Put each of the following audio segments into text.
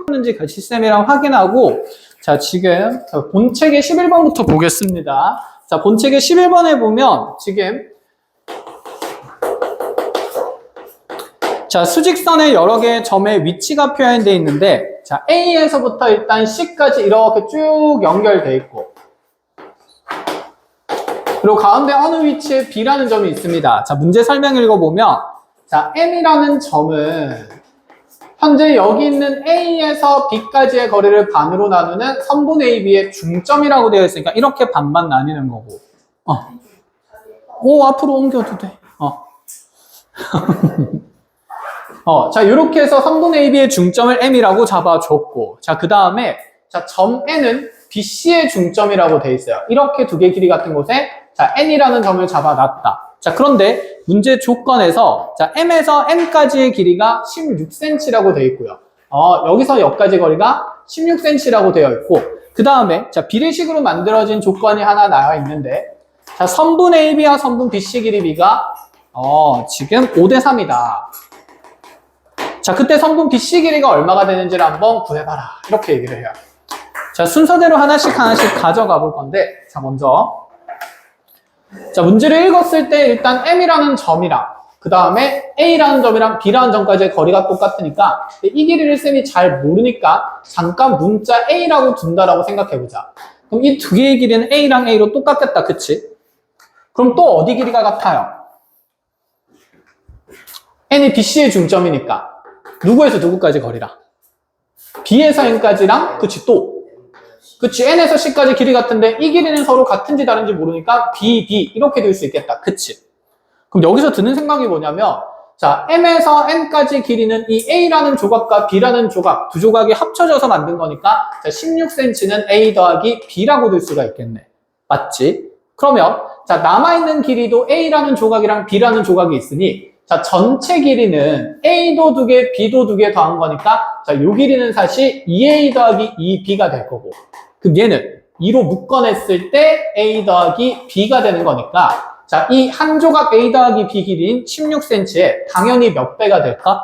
하는지 같이 쌤이랑 확인하고, 자, 지금 본책의 11번부터 보겠습니다. 자, 본책의 11번에 보면 지금 자, 수직선에 여러 개의 점의 위치가 표현되어 있는데, 자, A에서부터 일단 C까지 이렇게 쭉 연결되어 있고, 그리고 가운데 어느 위치에 B라는 점이 있습니다. 자, 문제 설명 읽어보면, 자, M이라는 점은 현재 여기 있는 A에서 B까지의 거리를 반으로 나누는 선분 AB의 중점이라고 되어 있으니까 이렇게 반반 나뉘는 거고. 오, 앞으로 옮겨도 돼. 자, 이렇게 해서 선분 AB의 중점을 M이라고 잡아줬고, 자, 그 다음에, 자, 점 N은 BC의 중점이라고 되어 있어요. 이렇게 두 개 길이 같은 곳에, 자, N이라는 점을 잡아놨다. 자, 그런데 문제 조건에서, 자, M에서 N까지의 길이가 16cm라고 되어 있고요. 여기서 여기까지 거리가 16cm라고 되어 있고, 그 다음에, 자, 비례식으로 만들어진 조건이 하나 나와 있는데, 자, 선분 AB와 선분 BC 길이 B가, 지금 5대3이다. 자, 그때 선분 BC 길이가 얼마가 되는지를 한번 구해봐라. 이렇게 얘기를 해요. 자, 순서대로 하나씩 가져가 볼 건데, 자, 먼저. 자, 문제를 읽었을 때 일단 M이라는 점이랑, 그 다음에 A라는 점이랑 B라는 점까지의 거리가 똑같으니까, 이 길이를 쌤이 잘 모르니까, 잠깐 문자 A라고 둔다라고 생각해보자. 그럼 이 두 개의 길이는 A랑 A로 똑같겠다, 그치? 그럼 또 어디 길이가 같아요? N이 BC의 중점이니까. 누구에서 누구까지 거리라? B에서 N까지랑, 그치, 또. 그치, N에서 C까지 길이 같은데, 이 길이는 서로 같은지 다른지 모르니까, B, B, 이렇게 될 수 있겠다. 그치? 그럼 여기서 드는 생각이 뭐냐면, 자, M에서 N까지 길이는 이 A라는 조각과 B라는 조각, 두 조각이 합쳐져서 만든 거니까, 자, 16cm는 A 더하기 B라고 될 수가 있겠네. 맞지? 그러면, 자, 남아있는 길이도 A라는 조각이랑 B라는 조각이 있으니, 자, 전체 길이는 A도 2개, B도 2개 더한 거니까, 자, 요 길이는 사실 2A 더하기 2B가 될 거고, 그럼 얘는 2로 묶어냈을 때 A 더하기 B가 되는 거니까, 자, 이 한 조각 A 더하기 B 길이인 16cm에 당연히 몇 배가 될까?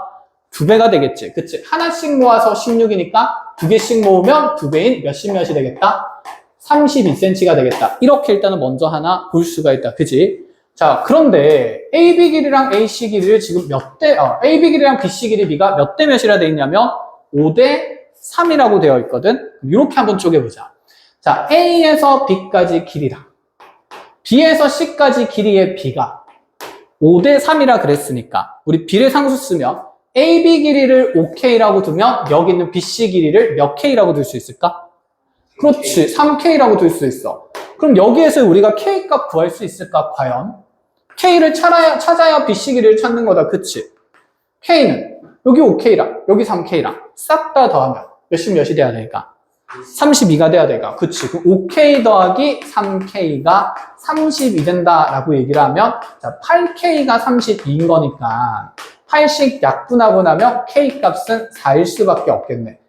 2배가 되겠지. 그치? 하나씩 모아서 16이니까 2개씩 모으면 2배인 몇이 되겠다? 32cm가 되겠다. 이렇게 일단은 먼저 하나 볼 수가 있다. 그치? 자, 그런데 AB 길이랑 AC 길이를 지금 AB 길이랑 BC 길이 B가 몇 대 몇이라 되어 있냐면 5대3이라고 되어 있거든. 이렇게 한번 쪼개보자. 자, A에서 B까지 길이랑 B에서 C까지 길이의 B가 5대3이라 그랬으니까 우리 비례상수 쓰면 AB 길이를 5K라고 두면 여기 있는 BC 길이를 몇 K라고 둘 수 있을까? 그렇지, 3K라고 둘 수 있어. 그럼 여기에서 우리가 K 값 구할 수 있을까, 과연? K를 찾아야 BC 길이를 찾는 거다, 그치? K는 여기 5K랑 여기 3K랑 싹 다 더하면 몇이 돼야 될까? 32가 돼야 될까? 그치? 그럼 5K 더하기 3K가 32 된다라고 얘기를 하면, 자, 8K가 32인 거니까 8씩 약분하고 나면 K 값은 4일 수밖에 없겠네.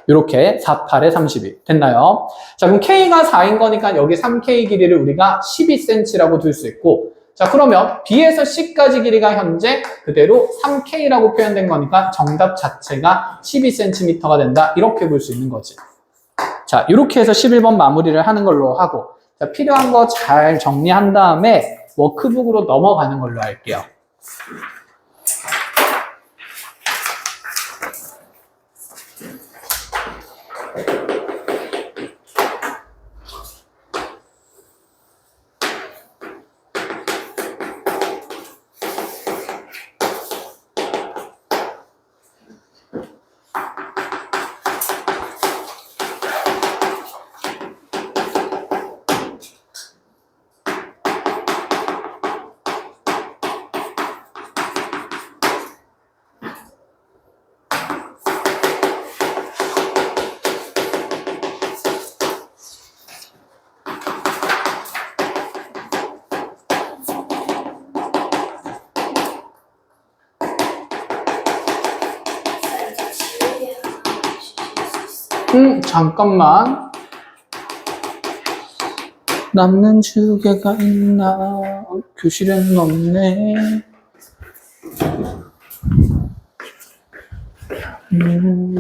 이렇게 4, 8에 32 됐나요? 자, 그럼 K가 4인 거니까 여기 3K 길이를 우리가 12cm라고 둘 수 있고, 자, 그러면 B에서 C까지 길이가 현재 그대로 3K라고 표현된 거니까 정답 자체가 12cm가 된다. 이렇게 볼 수 있는 거지. 자, 이렇게 해서 11번 마무리를 하는 걸로 하고, 자, 필요한 거 잘 정리한 다음에 워크북으로 넘어가는 걸로 할게요. 잠깐만. 남는 주개가 있나? 교실에는 없네.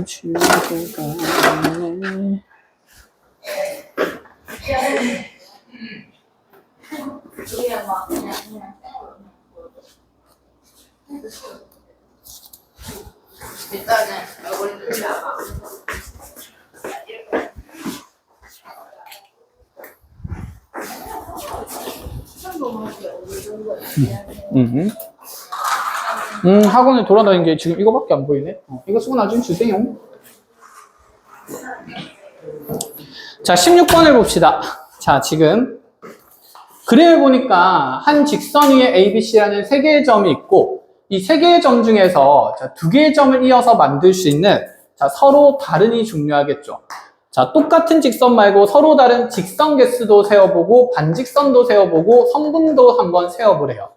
집에 가네. 일단은 얼굴이 틀려봐. 학원에 돌아다니는 게 지금 이거밖에 안 보이네. 이거 쓰고 나중에 주세요. 자, 16번을 봅시다. 자, 지금 그림을 보니까 한 직선 위에 ABC라는 세 개의 점이 있고 이 세 개의 점 중에서 두 개의 점을 이어서 만들 수 있는 서로 다른이 중요하겠죠. 자, 똑같은 직선 말고 서로 다른 직선 개수도 세어보고 반직선도 세어보고 선분도 한번 세어보래요.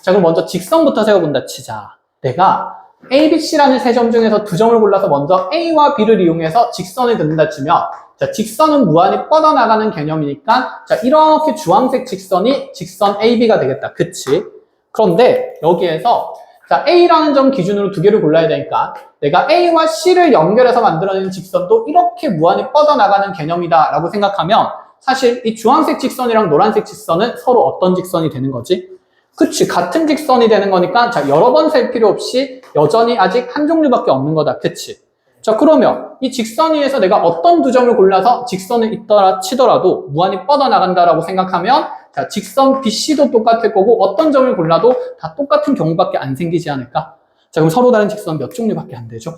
자, 그럼 먼저 직선부터 세워본다 치자. 내가 A, B, C라는 세 점 중에서 두 점을 골라서 먼저 A와 B를 이용해서 직선을 긋는다 치면 자, 직선은 무한히 뻗어나가는 개념이니까 자, 이렇게 주황색 직선이 직선 AB가 되겠다. 그치? 그런데 여기에서 자, A라는 점 기준으로 두 개를 골라야 되니까 내가 A와 C를 연결해서 만들어내는 직선도 이렇게 무한히 뻗어나가는 개념이다 라고 생각하면 사실 이 주황색 직선이랑 노란색 직선은 서로 어떤 직선이 되는 거지? 그치, 같은 직선이 되는 거니까 자, 여러 번 셀 필요 없이 여전히 아직 한 종류밖에 없는 거다. 그치? 자, 그러면 이 직선 위에서 내가 어떤 두 점을 골라서 직선을 있더라 치더라도 무한히 뻗어나간다라고 생각하면 자, 직선 BC도 똑같을 거고 어떤 점을 골라도 다 똑같은 경우밖에 안 생기지 않을까? 자, 그럼 서로 다른 직선 몇 종류밖에 안 되죠?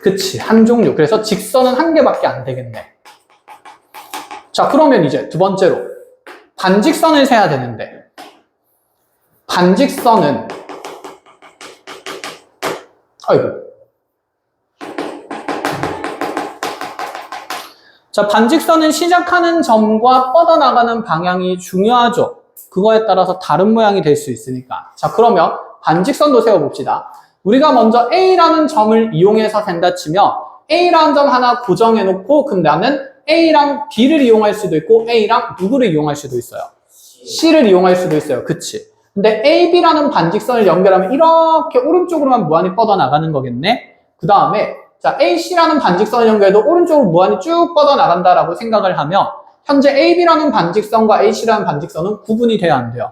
그치, 한 종류. 그래서 직선은 한 개밖에 안 되겠네. 자, 그러면 이제 두 번째로 반직선을 세야 되는데 반직선은 아이고 자, 반직선은 시작하는 점과 뻗어나가는 방향이 중요하죠. 그거에 따라서 다른 모양이 될 수 있으니까. 자, 그러면 반직선도 세워봅시다. 우리가 먼저 A라는 점을 이용해서 센다 치면 A라는 점 하나 고정해놓고 그럼 나는 A랑 B를 이용할 수도 있고 A랑 누구를 이용할 수도 있어요? C를 이용할 수도 있어요. 그치? 근데 AB라는 반직선을 연결하면 이렇게 오른쪽으로만 무한히 뻗어나가는 거겠네? 그 다음에 자, AC라는 반직선을 연결해도 오른쪽으로 무한히 쭉 뻗어나간다라고 생각을 하면 현재 AB라는 반직선과 AC라는 반직선은 구분이 돼야 안 돼요?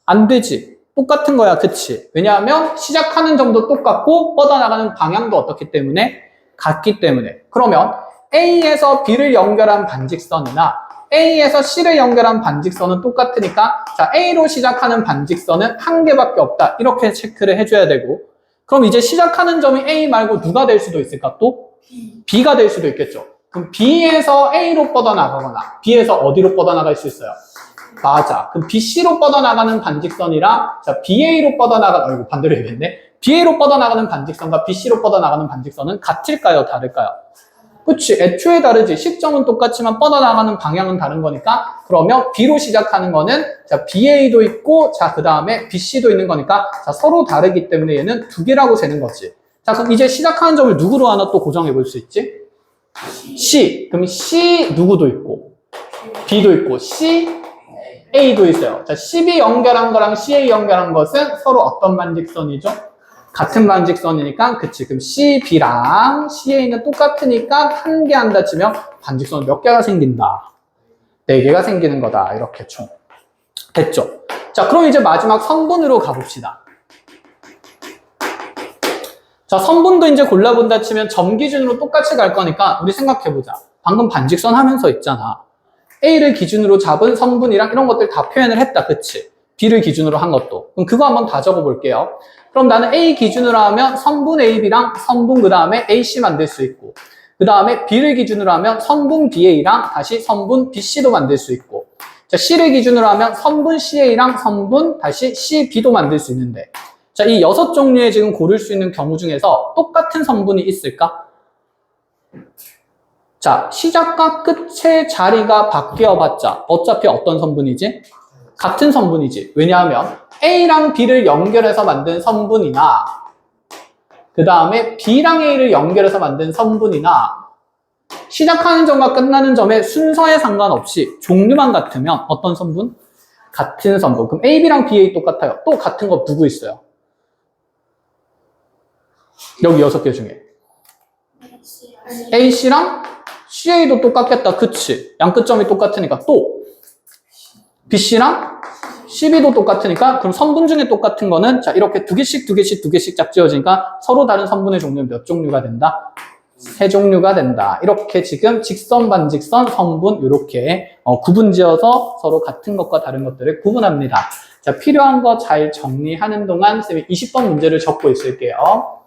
안 되지. 똑같은 거야. 그치? 왜냐하면 시작하는 점도 똑같고 뻗어나가는 방향도 어떻기 때문에? 같기 때문에. 그러면 A에서 B를 연결한 반직선이나 A에서 C를 연결한 반직선은 똑같으니까 자, A로 시작하는 반직선은 한 개밖에 없다. 이렇게 체크를 해줘야 되고 그럼 이제 시작하는 점이 A 말고 누가 될 수도 있을까? 또? B가 될 수도 있겠죠. 그럼 B에서 A로 뻗어나가거나 B에서 어디로 뻗어나갈 수 있어요? 맞아. 그럼 BC로 뻗어나가는 반직선이랑 자, BA로 뻗어나가는 반대로 얘기했네. BA로 뻗어나가는 반직선과 BC로 뻗어나가는 반직선은 같을까요? 다를까요? 그치, 애초에 다르지. 시점은 똑같지만 뻗어나가는 방향은 다른 거니까 그러면 B로 시작하는 거는 자, BA도 있고 자, 그 다음에 BC도 있는 거니까 자, 서로 다르기 때문에 얘는 두 개라고 재는 거지. 자, 그럼 이제 시작하는 점을 누구로 하나 또 고정해 볼 수 있지? C. 그럼 C 누구도 있고 B도 있고 C, A도 있어요. 자, CB 연결한 거랑 CA 연결한 것은 서로 어떤 반직선이죠? 같은 반직선이니까 그치. 그럼 CB랑 CA는 똑같으니까 한 개 한다 치면 반직선 몇 개가 생긴다? 4개가 생기는 거다. 이렇게 총. 됐죠? 자, 그럼 이제 마지막 선분으로 가봅시다. 자, 선분도 이제 골라본다 치면 점 기준으로 똑같이 갈 거니까 우리 생각해보자. 방금 반직선 하면서 있잖아. A를 기준으로 잡은 선분이랑 이런 것들 다 표현을 했다. 그치? B를 기준으로 한 것도. 그럼 그거 한번 다 적어볼게요. 그럼 나는 A 기준으로 하면 선분 AB랑 선분 그 다음에 AC 만들 수 있고 그 다음에 B를 기준으로 하면 선분 BA랑 다시 선분 BC도 만들 수 있고 자, C를 기준으로 하면 선분 CA랑 선분 다시 CB도 만들 수 있는데 자, 이 6종류의 지금 고를 수 있는 경우 중에서 똑같은 선분이 있을까? 자, 시작과 끝의 자리가 바뀌어봤자 어차피 어떤 선분이지? 같은 선분이지. 왜냐하면 A랑 B를 연결해서 만든 선분이나 그 다음에 B랑 A를 연결해서 만든 선분이나 시작하는 점과 끝나는 점의 순서에 상관없이 종류만 같으면 어떤 선분? 같은 선분. 그럼 AB랑 BA 똑같아요. 또 같은 거 누구 있어요? 여기 6개 중에 AC랑 CA도 똑같겠다. 그치? 양끝점이 똑같으니까 또 BC랑 CB도 똑같으니까 그럼 선분 중에 똑같은 거는 자 이렇게 두 개씩 짝 지어지니까 서로 다른 선분의 종류는 몇 종류가 된다? 세 종류가 된다. 이렇게 지금 직선, 반직선, 선분 이렇게 구분 지어서 서로 같은 것과 다른 것들을 구분합니다. 자, 필요한 거 잘 정리하는 동안 쌤이 20번 문제를 적고 있을게요.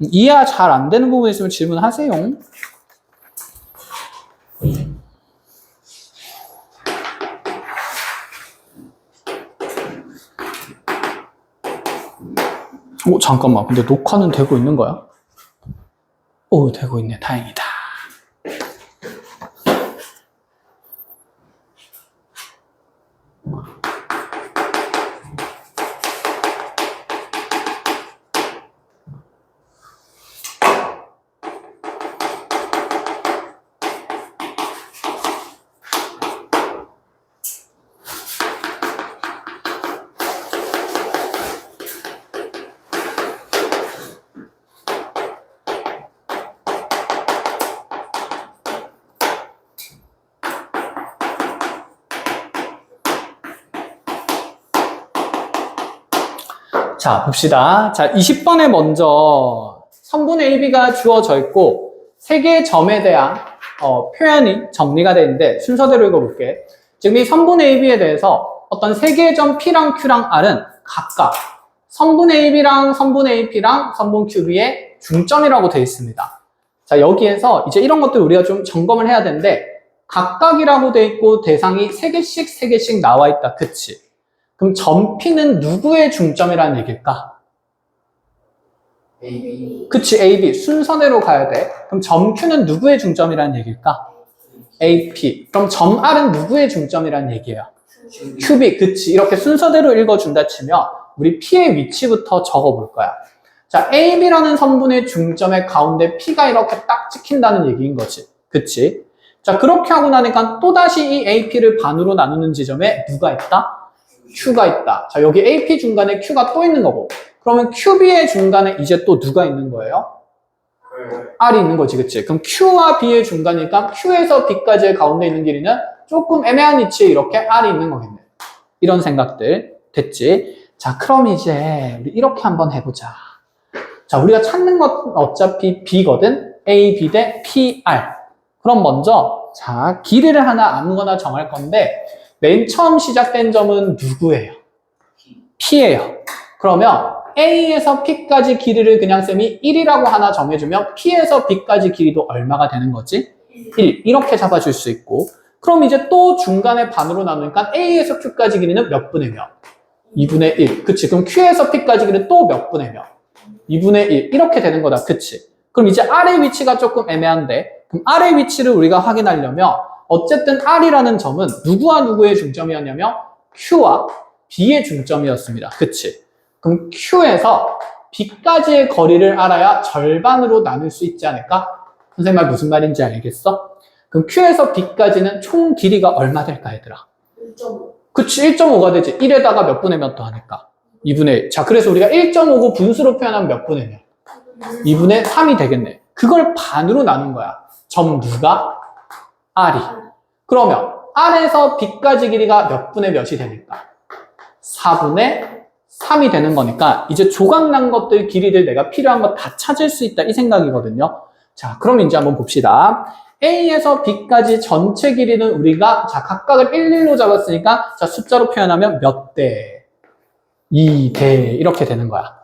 이해 잘 안 되는 부분 있으면 질문하세요. 잠깐만. 근데 녹화는 되고 있는 거야? 오, 되고 있네. 다행이다. 자, 봅시다. 자, 20번에 먼저 선분 AB가 주어져 있고 세 개의 점에 대한 표현이 정리가 되어 있는데 순서대로 읽어볼게. 지금 이 선분 AB에 대해서 어떤 세 개의 점 P랑 Q랑 R은 각각 선분 AB랑 선분 AP랑 선분 QB의 중점이라고 되어 있습니다. 자, 여기에서 이제 이런 것들 우리가 좀 점검을 해야 되는데 각각이라고 되어 있고 대상이 세 개씩 나와 있다. 그치? 그럼 점 P는 누구의 중점이라는 얘기일까? AB. 그치, AB. 순서대로 가야 돼. 그럼 점 Q는 누구의 중점이라는 얘기일까? AP. 그럼 점 R은 누구의 중점이라는 얘기예요? QB. 그치. 이렇게 순서대로 읽어준다 치면 우리 P의 위치부터 적어볼 거야. 자, AB라는 선분의 중점의 가운데 P가 이렇게 딱 찍힌다는 얘기인 거지. 그치? 자, 그렇게 하고 나니까 또다시 이 AP를 반으로 나누는 지점에 누가 있다? Q가 있다. 자, 여기 AP 중간에 Q가 또 있는 거고. 그러면 QB의 중간에 이제 또 누가 있는 거예요? R이 있는 거지, 그치? 그럼 Q와 B의 중간이니까 Q에서 B까지의 가운데 있는 길이는 조금 애매한 위치에 이렇게 R이 있는 거겠네. 이런 생각들 됐지? 자, 그럼 이제 우리 이렇게 한번 해보자. 자, 우리가 찾는 것 어차피 B거든? A, B 대 PR. 그럼 먼저 자, 길이를 하나 아무거나 정할 건데 맨 처음 시작된 점은 누구예요? P예요. 그러면 A에서 P까지 길이를 그냥 쌤이 1이라고 하나 정해주면 P에서 B까지 길이도 얼마가 되는 거지? 1. 이렇게 잡아줄 수 있고 그럼 이제 또 중간에 반으로 나누니까 A에서 Q까지 길이는 몇 분의 몇? 2분의 1. 그치? 그럼 Q에서 P까지 길이는 또 몇 분의 몇? 2분의 1. 이렇게 되는 거다. 그치? 그럼 이제 R의 위치가 조금 애매한데 그럼 R의 위치를 우리가 확인하려면 어쨌든 R이라는 점은 누구와 누구의 중점이었냐면 Q와 B의 중점이었습니다. 그치? 그럼 Q에서 B까지의 거리를 알아야 절반으로 나눌 수 있지 않을까? 선생님 말 무슨 말인지 알겠어? 그럼 Q에서 B까지는 총 길이가 얼마 될까 얘들아? 1.5. 그치, 1.5가 되지. 1에다가 몇 분의 몇 더하니까 2분의 1. 자, 그래서 우리가 1.5고 분수로 표현하면 몇 분의 몇? 2분의 3이 되겠네. 그걸 반으로 나눈 거야. 점 누가? R이. 그러면 R에서 B까지 길이가 몇 분의 몇이 되니까? 4분의 3이 되는 거니까 이제 조각난 것들 길이들 내가 필요한 거 다 찾을 수 있다 이 생각이거든요. 자, 그럼 이제 한번 봅시다. A에서 B까지 전체 길이는 우리가 자 각각을 1, 1로 잡았으니까 자 숫자로 표현하면 몇 대? 2대 이렇게 되는 거야.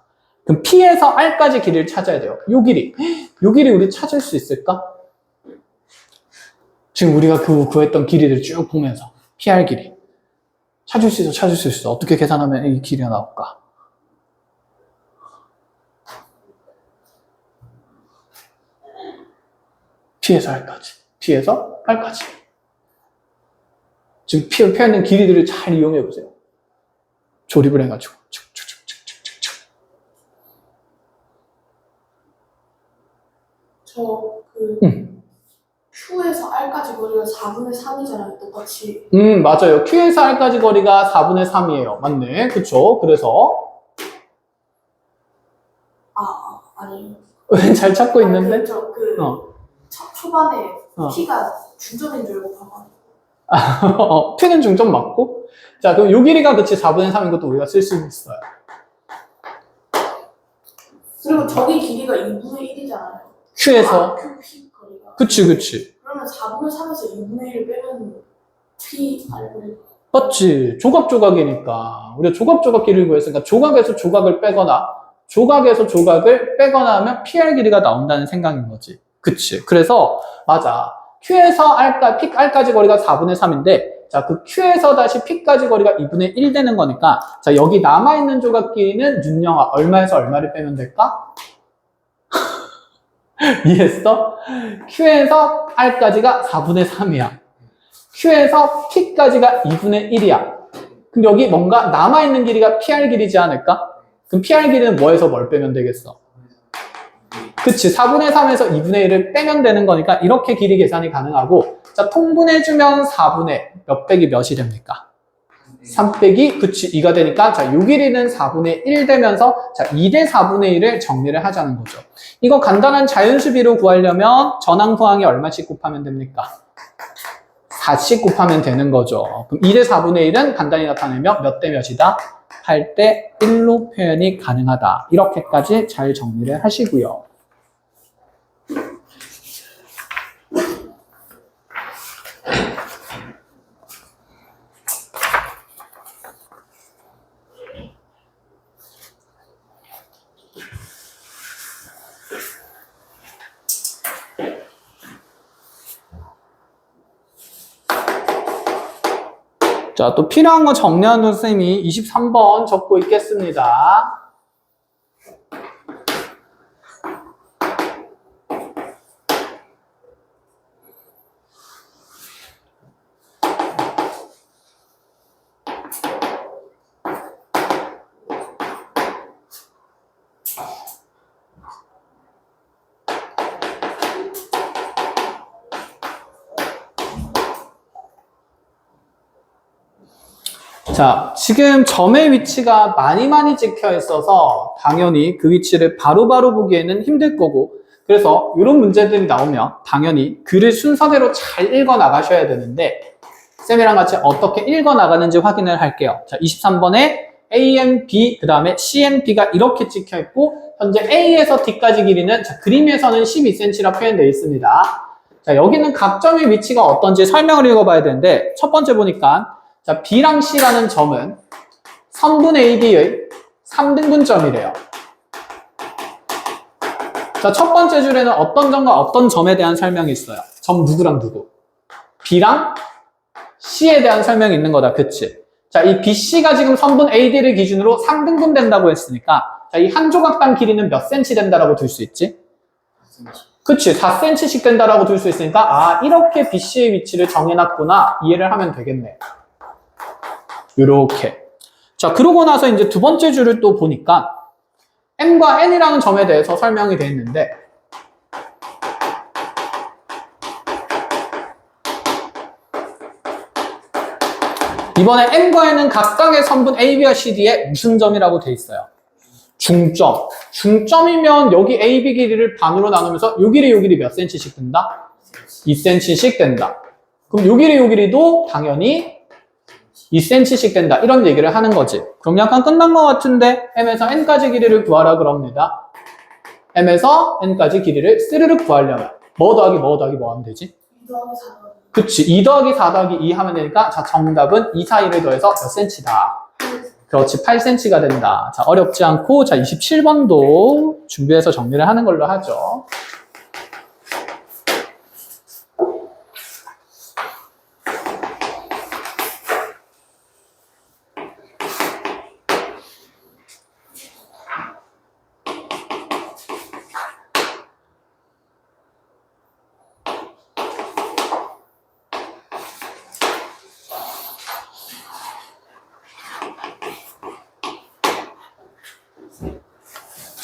그럼 P에서 R까지 길이를 찾아야 돼요. 요 길이 우리 찾을 수 있을까? 지금 우리가 구했던 길이를 쭉 보면서 PR 길이 찾을 수 있어. 어떻게 계산하면 이 길이가 나올까? P에서 R까지. 지금 표현된 길이들을 잘 이용해 보세요. 조립을 해가지고 축축축축축축. Q에서 R까지 거리가 4분의 3이잖아요, 똑같이. 맞아요. Q에서 R까지 거리가 4분의 3이에요. 맞네. 그쵸? 그래서 아니에요. 왜 잘 찾고 있는데? 초반에 어. P가 중점인 줄 알고 봐봐. P는 중점 맞고. 자, 그럼 요 길이가 그치 4분의 3인 것도 우리가 쓸 수 있어요. 그리고 저기 길이가 2분의 1이잖아요. Q에서. P 거리가. 그치. 그러면 4분의 3에서 2분의 1을 빼면 P 알고리즘. 맞지. 조각조각이니까. 우리가 조각조각 길이를 구했으니까 조각에서 조각을 빼거나 조각에서 조각을 빼거나 하면 PR 길이가 나온다는 생각인 거지. 그치. 그래서 맞아. Q에서 P까지 거리가 4분의 3인데 자, 그 Q에서 다시 P까지 거리가 2분의 1 되는 거니까 자, 여기 남아있는 조각 길이는 윤영아 얼마에서 얼마를 빼면 될까? 이해했어? Q에서 R까지가 4분의 3이야. Q에서 P까지가 2분의 1이야. 그럼 여기 뭔가 남아있는 길이가 PR 길이지 않을까? 그럼 PR 길이는 뭐에서 뭘 빼면 되겠어? 그치, 4분의 3에서 2분의 1을 빼면 되는 거니까 이렇게 길이 계산이 가능하고 자, 통분해주면 4분의 몇 빼기 몇이 됩니까? 3 빼기, 그치, 2가 되니까 자, 요 길이는 4분의 1 되면서 자, 2대 4분의 1을 정리를 하자는 거죠. 이거 간단한 자연수비로 구하려면 전항부항이 얼마씩 곱하면 됩니까? 4씩 곱하면 되는 거죠. 그럼 2대 4분의 1은 간단히 나타내면 몇 대 몇이다? 8대 1로 표현이 가능하다. 이렇게까지 잘 정리를 하시고요. 자, 또 필요한 거 정리하는 쌤이 23번 적고 있겠습니다. 자, 지금 점의 위치가 많이 찍혀 있어서 당연히 그 위치를 바로바로 보기에는 힘들 거고 그래서 이런 문제들이 나오면 당연히 글을 순서대로 잘 읽어 나가셔야 되는데 쌤이랑 같이 어떻게 읽어 나가는지 확인을 할게요. 자, 23번에 A, M, B, 그 다음에 C, N, B가 이렇게 찍혀 있고 현재 A에서 D까지 길이는 자, 그림에서는 12cm라 표현되어 있습니다. 자, 여기는 각 점의 위치가 어떤지 설명을 읽어봐야 되는데 첫 번째 보니까 자, B랑 C라는 점은 선분 AB의 3등분점이래요. 자, 첫 번째 줄에는 어떤 점과 어떤 점에 대한 설명이 있어요. 점 누구랑 누구? B랑 C에 대한 설명이 있는 거다. 그치? 자, 이 BC가 지금 선분 AD를 기준으로 3등분 된다고 했으니까 자, 이 한 조각당 길이는 몇 cm 된다라고 둘 수 있지? 그치? 4cm씩 된다라고 둘 수 있으니까 아, 이렇게 BC의 위치를 정해놨구나. 이해를 하면 되겠네. 요렇게. 자, 그러고 나서 이제 두 번째 줄을 또 보니까 M과 N이라는 점에 대해서 설명이 되어 있는데 이번에 M과 N은 각각의 선분 AB와 CD에 무슨 점이라고 되어 있어요? 중점. 중점이면 여기 AB 길이를 반으로 나누면서 요 길이 몇 cm씩 된다? 2cm씩 된다. 그럼 요 길이도 당연히 2cm씩 된다. 이런 얘기를 하는 거지. 그럼 약간 끝난 것 같은데 M에서 N까지 길이를 구하라 그럽니다. M에서 N까지 길이를 스르륵 구하려면 뭐 더하기 뭐 하면 되지? 2 더하기 4 더하기 그치. 2 더하기 4 더하기 2 하면 되니까 자, 정답은 2, 4, 1을 더해서 몇 cm다? 그렇지. 8cm가 된다. 자, 어렵지 않고 자, 27번도 준비해서 정리를 하는 걸로 하죠.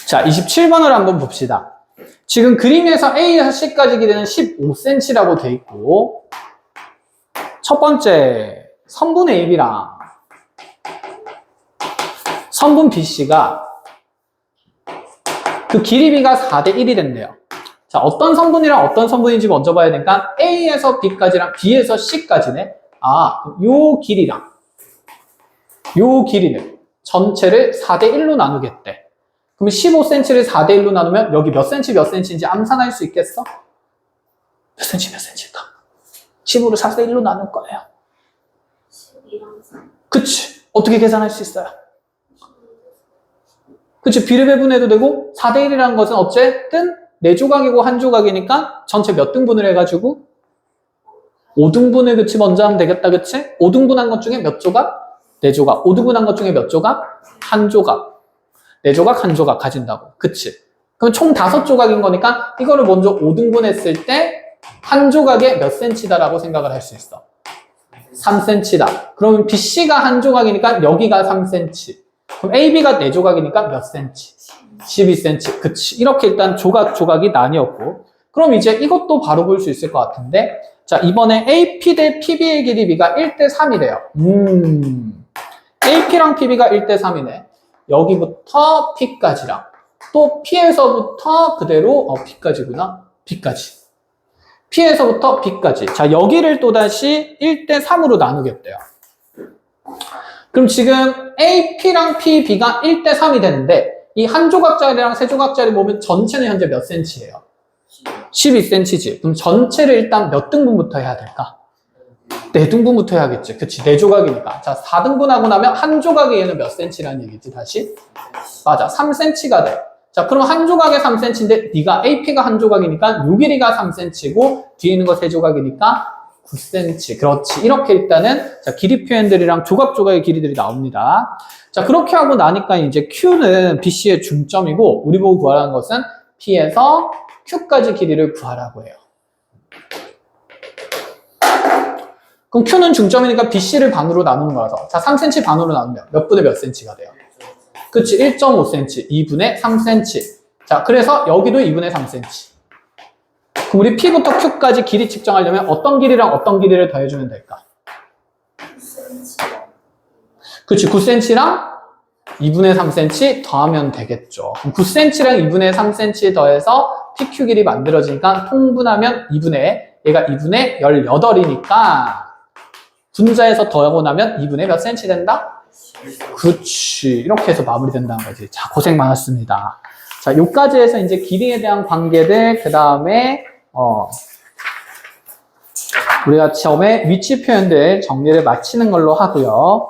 자, 27번을 한번 봅시다. 지금 그림에서 A에서 C까지 길이는 15cm라고 돼 있고 첫 번째 선분 AB랑 선분 BC가 그 길이비가 4대 1이 된대요. 자, 어떤 성분이랑 어떤 성분인지 먼저 봐야 되니까 A에서 B까지랑 B에서 C까지네. 아, 요 길이랑 요 길이는 전체를 4대1로 나누겠대. 그럼 15cm를 4대1로 나누면 여기 몇 cm 몇 cm인지 암산할 수 있겠어? 몇 cm 몇 cm일까? 15를 4대1로 나눌 거예요. 12랑 3. 그치? 어떻게 계산할 수 있어요? 그치? 비례 배분해도 되고 4대1이라는 것은 어쨌든 4조각이고 1조각이니까 전체 몇 등분을 해가지고 5등분을 그치 먼저 하면 되겠다. 그치? 5등분한 것 중에 몇 조각? 4조각. 5등분한 것 중에 몇 조각? 1조각. 4조각 1조각 가진다고. 그치? 그럼 총 5조각인 거니까 이거를 먼저 5등분 했을 때 1조각에 몇 cm다라고 생각을 할 수 있어. 3cm다. 그러면 BC가 1조각이니까 여기가 3cm. 그럼 AB가 4조각이니까 몇 cm? 12cm. 그치. 이렇게 일단 조각이 나뉘었고. 그럼 이제 이것도 바로 볼 수 있을 것 같은데. 자, 이번에 AP 대 PB의 길이 B가 1대3이래요. AP랑 PB가 1대3이네. 여기부터 P까지랑 또 P에서부터 그대로 P까지구나. B까지. P에서부터 B까지. 자, 여기를 또다시 1대3으로 나누겠대요. 그럼 지금 AP랑 PB가 1대3이 되는데 이 한 조각짜리랑 세 조각짜리 보면 전체는 현재 몇 cm예요? 12cm지. 그럼 전체를 일단 몇 등분부터 해야 될까? 4등분부터 해야겠지. 그치, 4조각이니까. 자, 4등분하고 나면 한 조각에 얘는 몇 cm라는 얘기지, 다시? 맞아, 3cm가 돼. 자, 그럼 한 조각에 3cm인데 네가 AP가 한 조각이니까 요 길이가 3cm고 뒤에 있는 거 3조각이니까 9cm. 그렇지. 이렇게 일단은 자, 길이 표현들이랑 조각조각의 길이들이 나옵니다. 자, 그렇게 하고 나니까 이제 Q는 BC의 중점이고 우리 보고 구하라는 것은 P에서 Q까지 길이를 구하라고 해요. 그럼 Q는 중점이니까 BC를 반으로 나누는 거라서 자, 3cm 반으로 나누면 몇 분의 몇 cm가 돼요? 그치, 1.5cm, 2분의 3cm. 자, 그래서 여기도 2분의 3cm. 그럼 우리 P부터 Q까지 길이 측정하려면 어떤 길이랑 어떤 길이를 더해주면 될까? 9cm. 그치, 9cm랑 2분의 3cm 더하면 되겠죠. 그럼 9cm랑 2분의 3cm 더해서 PQ 길이 만들어지니까 통분하면 2분의, 얘가 2분의 18이니까 분자에서 더하고 나면 2분의 몇 cm 된다? 그렇지. 이렇게 해서 마무리된다는 거지. 자, 고생 많았습니다. 자, 요까지 해서 이제 길이에 대한 관계들, 그 다음에, 우리가 처음에 위치 표현들 정리를 마치는 걸로 하고요.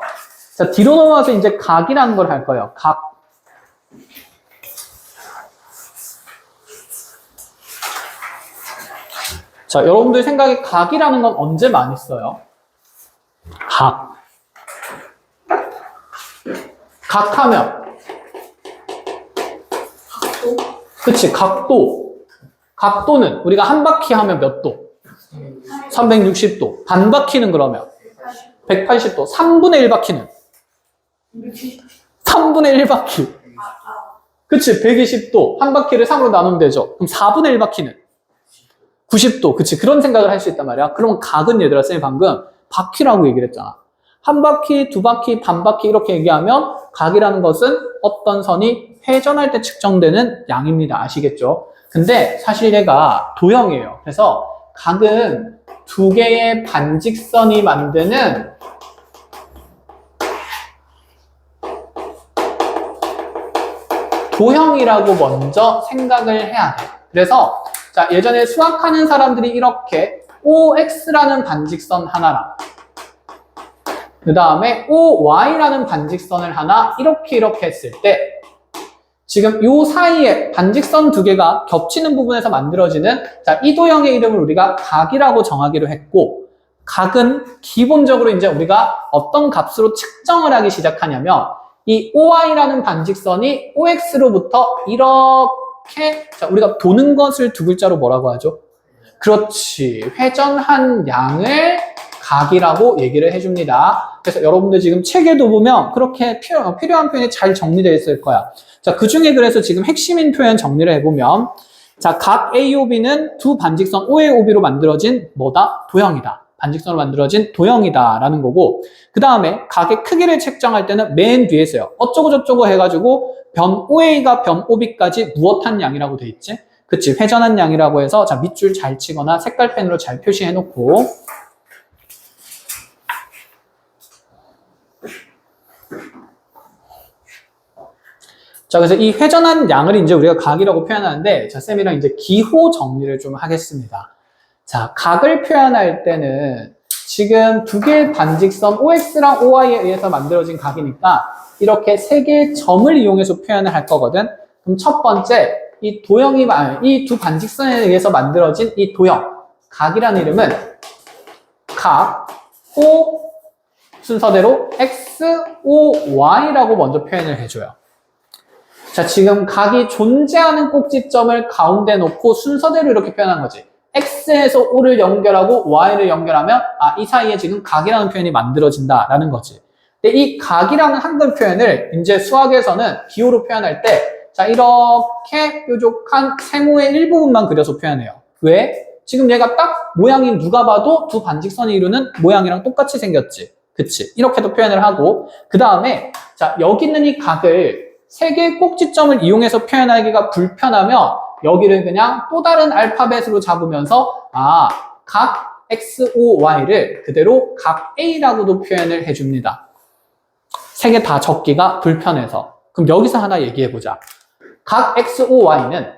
자, 뒤로 넘어가서 이제 각이라는 걸 할 거예요. 각. 자, 여러분들 생각에 각이라는 건 언제 많이 써요? 각. 각하면 각도? 그치, 각도. 각도는 우리가 한 바퀴 하면 몇 도? 360도. 반 바퀴는 그러면 180도. 3분의 1바퀴는 3분의 1바퀴. 그치, 120도. 한 바퀴를 3으로 나누면 되죠. 그럼 4분의 1바퀴는 90도. 그치, 그런 생각을 할 수 있단 말이야. 그러면 각은 얘들아, 쌤이 방금 바퀴라고 얘기를 했잖아. 한 바퀴, 두 바퀴, 반 바퀴 이렇게 얘기하면 각이라는 것은 어떤 선이 회전할 때 측정되는 양입니다. 아시겠죠? 근데 사실 얘가 도형이에요. 그래서 각은 두 개의 반직선이 만드는 도형이라고 먼저 생각을 해야 돼. 그래서 자, 예전에 수학하는 사람들이 이렇게 OX라는 반직선 하나랑 그 다음에 OY라는 반직선을 하나 이렇게 했을 때 지금 요 사이에 반직선 두 개가 겹치는 부분에서 만들어지는 자, 이 도형의 이름을 우리가 각이라고 정하기로 했고 각은 기본적으로 이제 우리가 어떤 값으로 측정을 하기 시작하냐면 이 OY라는 반직선이 OX로부터 이렇게 자, 우리가 도는 것을 두 글자로 뭐라고 하죠? 그렇지. 회전한 양을 각이라고 얘기를 해줍니다. 그래서 여러분들 지금 책에도 보면 그렇게 필요한 표현이 잘 정리되어 있을 거야. 자, 그 중에 그래서 지금 핵심인 표현 정리를 해보면 자, 각 AOB는 두 반직선 OAOB로 만들어진 뭐다? 도형이다. 반직선으로 만들어진 도형이다 라는 거고 그 다음에 각의 크기를 책정할 때는 맨 뒤에 있어요. 어쩌고 저쩌고 해가지고 변 OA가 변 OB까지 무엇한 양이라고 돼 있지? 그치, 회전한 양이라고 해서 자 밑줄 잘 치거나 색깔펜으로 잘 표시해 놓고 자, 그래서 이 회전한 양을 이제 우리가 각이라고 표현하는데, 자, 쌤이랑 이제 기호 정리를 좀 하겠습니다. 자, 각을 표현할 때는 지금 두 개의 반직선 OX랑 OY에 의해서 만들어진 각이니까 이렇게 세 개의 점을 이용해서 표현을 할 거거든. 그럼 첫 번째, 이 두 반직선에 의해서 만들어진 이 도형, 각이라는 이름은 각, O, 순서대로 X, O, Y라고 먼저 표현을 해줘요. 자, 지금 각이 존재하는 꼭지점을 가운데 놓고 순서대로 이렇게 표현한 거지. X에서 O를 연결하고 Y를 연결하면 이 사이에 지금 각이라는 표현이 만들어진다라는 거지. 근데 이 각이라는 한글 표현을 이제 수학에서는 기호로 표현할 때 자, 이렇게 뾰족한 세모의 일부분만 그려서 표현해요. 왜? 지금 얘가 딱 모양이 누가 봐도 두 반직선이 이루는 모양이랑 똑같이 생겼지. 그치? 이렇게도 표현을 하고 그 다음에 자, 여기 있는 이 각을 세 개의 꼭지점을 이용해서 표현하기가 불편하면 여기를 그냥 또 다른 알파벳으로 잡으면서 각 X, O, Y를 그대로 각 A라고도 표현을 해줍니다. 세 개 다 적기가 불편해서. 그럼 여기서 하나 얘기해보자. 각 X, O, Y는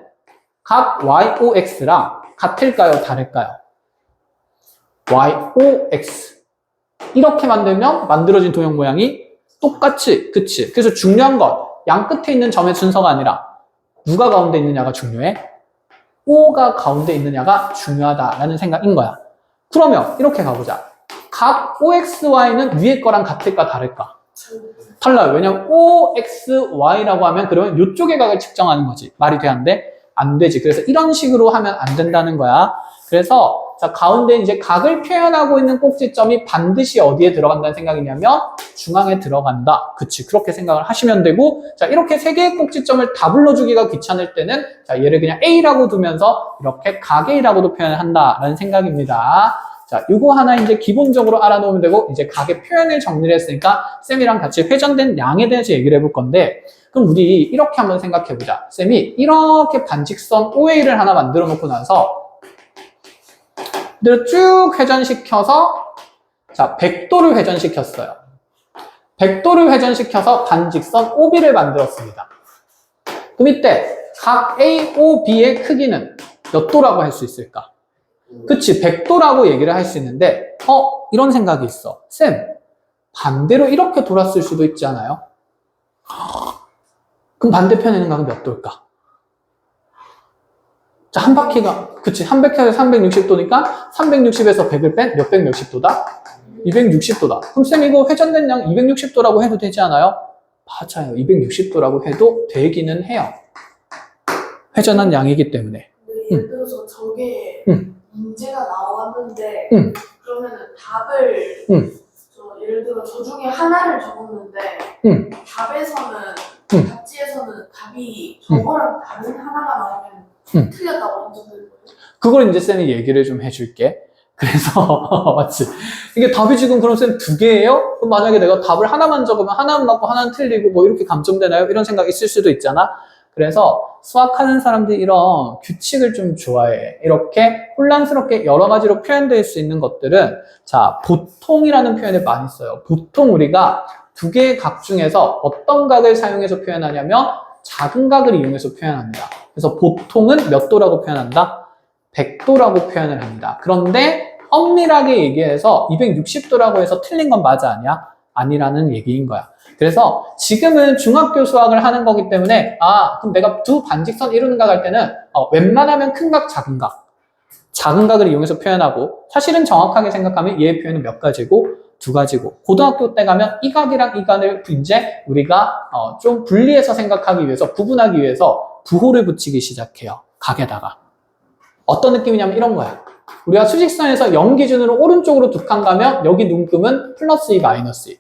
각 Y, O, X랑 같을까요? 다를까요? Y, O, X 이렇게 만들면 만들어진 도형 모양이 똑같이, 그치? 그래서 중요한 건 양 끝에 있는 점의 순서가 아니라 누가 가운데 있느냐가 중요해? O가 가운데 있느냐가 중요하다라는 생각인 거야. 그러면 이렇게 가보자. 각 OXY는 위에 거랑 같을까 다를까? 달라요. 왜냐면 OXY라고 하면 그러면 이쪽의 각을 측정하는 거지. 말이 돼, 안 돼? 안 되지. 그래서 이런 식으로 하면 안 된다는 거야. 그래서 자, 가운데 이제 각을 표현하고 있는 꼭지점이 반드시 어디에 들어간다는 생각이냐면 중앙에 들어간다. 그치. 그렇게 생각을 하시면 되고 자, 이렇게 세 개의 꼭지점을 다 불러주기가 귀찮을 때는 자, 얘를 그냥 A라고 두면서 이렇게 각 A라고도 표현을 한다라는 생각입니다. 자, 요거 하나 이제 기본적으로 알아놓으면 되고 이제 각의 표현을 정리를 했으니까 쌤이랑 같이 회전된 양에 대해서 얘기를 해볼 건데 그럼 우리 이렇게 한번 생각해보자. 쌤이 이렇게 반직선 OA를 하나 만들어 놓고 나서 이대로 쭉 회전시켜서 자 100도를 회전시켰어요. 100도를 회전시켜서 반직선 OB를 만들었습니다. 그럼 이때 각 AOB의 크기는 몇 도라고 할 수 있을까? 그치, 100도라고 얘기를 할 수 있는데 이런 생각이 있어. 쌤, 반대로 이렇게 돌았을 수도 있지 않아요? 그럼 반대편에 있는 각은 몇 도일까? 자, 한 바퀴가, 그치, 한 바퀴가 360도니까 360에서 100을 뺀 몇백 몇십 도다? 260도다. 그럼 쌤 이거 회전된 양 260도라고 해도 되지 않아요? 맞아요. 260도라고 해도 되기는 해요. 회전한 양이기 때문에. 예를 들어서 저게 문제가 나왔는데 응. 그러면은 답을 예를 들어 저 중에 하나를 적었는데 답에서는 답지에서는 답이 저거랑 다른 하나가 나오면 틀렸다고 인정될 거예요? 그걸 이제 쌤이 얘기를 좀 해줄게. 그래서 맞지? 이게 답이 지금 그럼 쌤 두 개예요? 그럼 만약에 내가 답을 하나만 적으면 하나는 맞고 하나는 틀리고 뭐 이렇게 감점되나요? 이런 생각 있을 수도 있잖아. 그래서 수학하는 사람들이 이런 규칙을 좀 좋아해. 이렇게 혼란스럽게 여러 가지로 표현될 수 있는 것들은 자, 보통이라는 표현을 많이 써요. 보통 우리가 두 개의 각 중에서 어떤 각을 사용해서 표현하냐면 작은 각을 이용해서 표현합니다. 그래서 보통은 몇 도라고 표현한다? 100도라고 표현을 합니다. 그런데 엄밀하게 얘기해서 260도라고 해서 틀린 건 맞아 아니야? 아니라는 얘기인 거야. 그래서 지금은 중학교 수학을 하는 거기 때문에 그럼 내가 두 반직선 이루는 각 할 때는 웬만하면 큰 각, 작은 각 작은 각을 이용해서 표현하고 사실은 정확하게 생각하면 얘의 표현은 몇 가지고 두 가지고 고등학교 때 가면 이 각이랑 이 각을 이제 우리가 좀 분리해서 생각하기 위해서 구분하기 위해서 부호를 붙이기 시작해요. 각에다가 어떤 느낌이냐면 이런 거야. 우리가 수직선에서 0 기준으로 오른쪽으로 두 칸 가면 여기 눈금은 플러스 2, 마이너스 2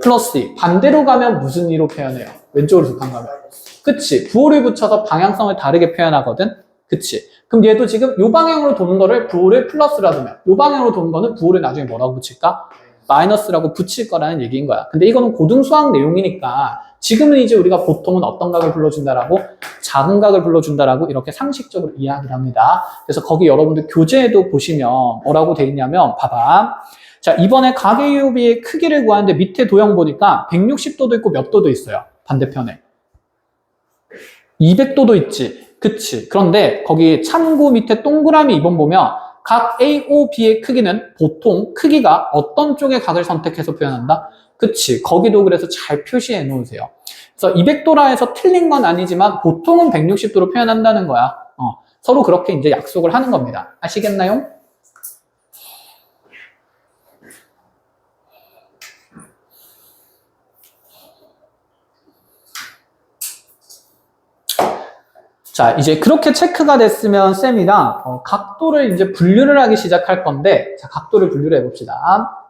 플러스 2 반대로 가면 무슨 2로 표현해요? 왼쪽으로 두 칸 가면 그치? 부호를 붙여서 방향성을 다르게 표현하거든? 그치? 그럼 얘도 지금 이 방향으로 도는 거를 부호를 플러스라 두면 이 방향으로 도는 거는 부호를 나중에 뭐라고 붙일까? 마이너스라고 붙일 거라는 얘기인 거야. 근데 이거는 고등수학 내용이니까 지금은 이제 우리가 보통은 어떤 각을 불러준다라고? 작은 각을 불러준다라고 이렇게 상식적으로 이야기를 합니다. 그래서 거기 여러분들 교재에도 보시면 뭐라고 돼 있냐면 봐봐. 자, 이번에 각 AOB의 크기를 구하는데 밑에 도형 보니까 160도도 있고 몇 도도 있어요. 반대편에. 200도도 있지. 그치. 그런데 거기 참고 밑에 동그라미 2번 보면 각 AOB의 크기는 보통 크기가 어떤 쪽의 각을 선택해서 표현한다? 그치. 거기도 그래서 잘 표시해 놓으세요. 그래서 200도라 해서 틀린 건 아니지만 보통은 160도로 표현한다는 거야. 서로 그렇게 이제 약속을 하는 겁니다. 아시겠나요? 자, 이제 그렇게 체크가 됐으면 쌤이랑 각도를 이제 분류를 하기 시작할 건데, 자, 각도를 분류를 해봅시다.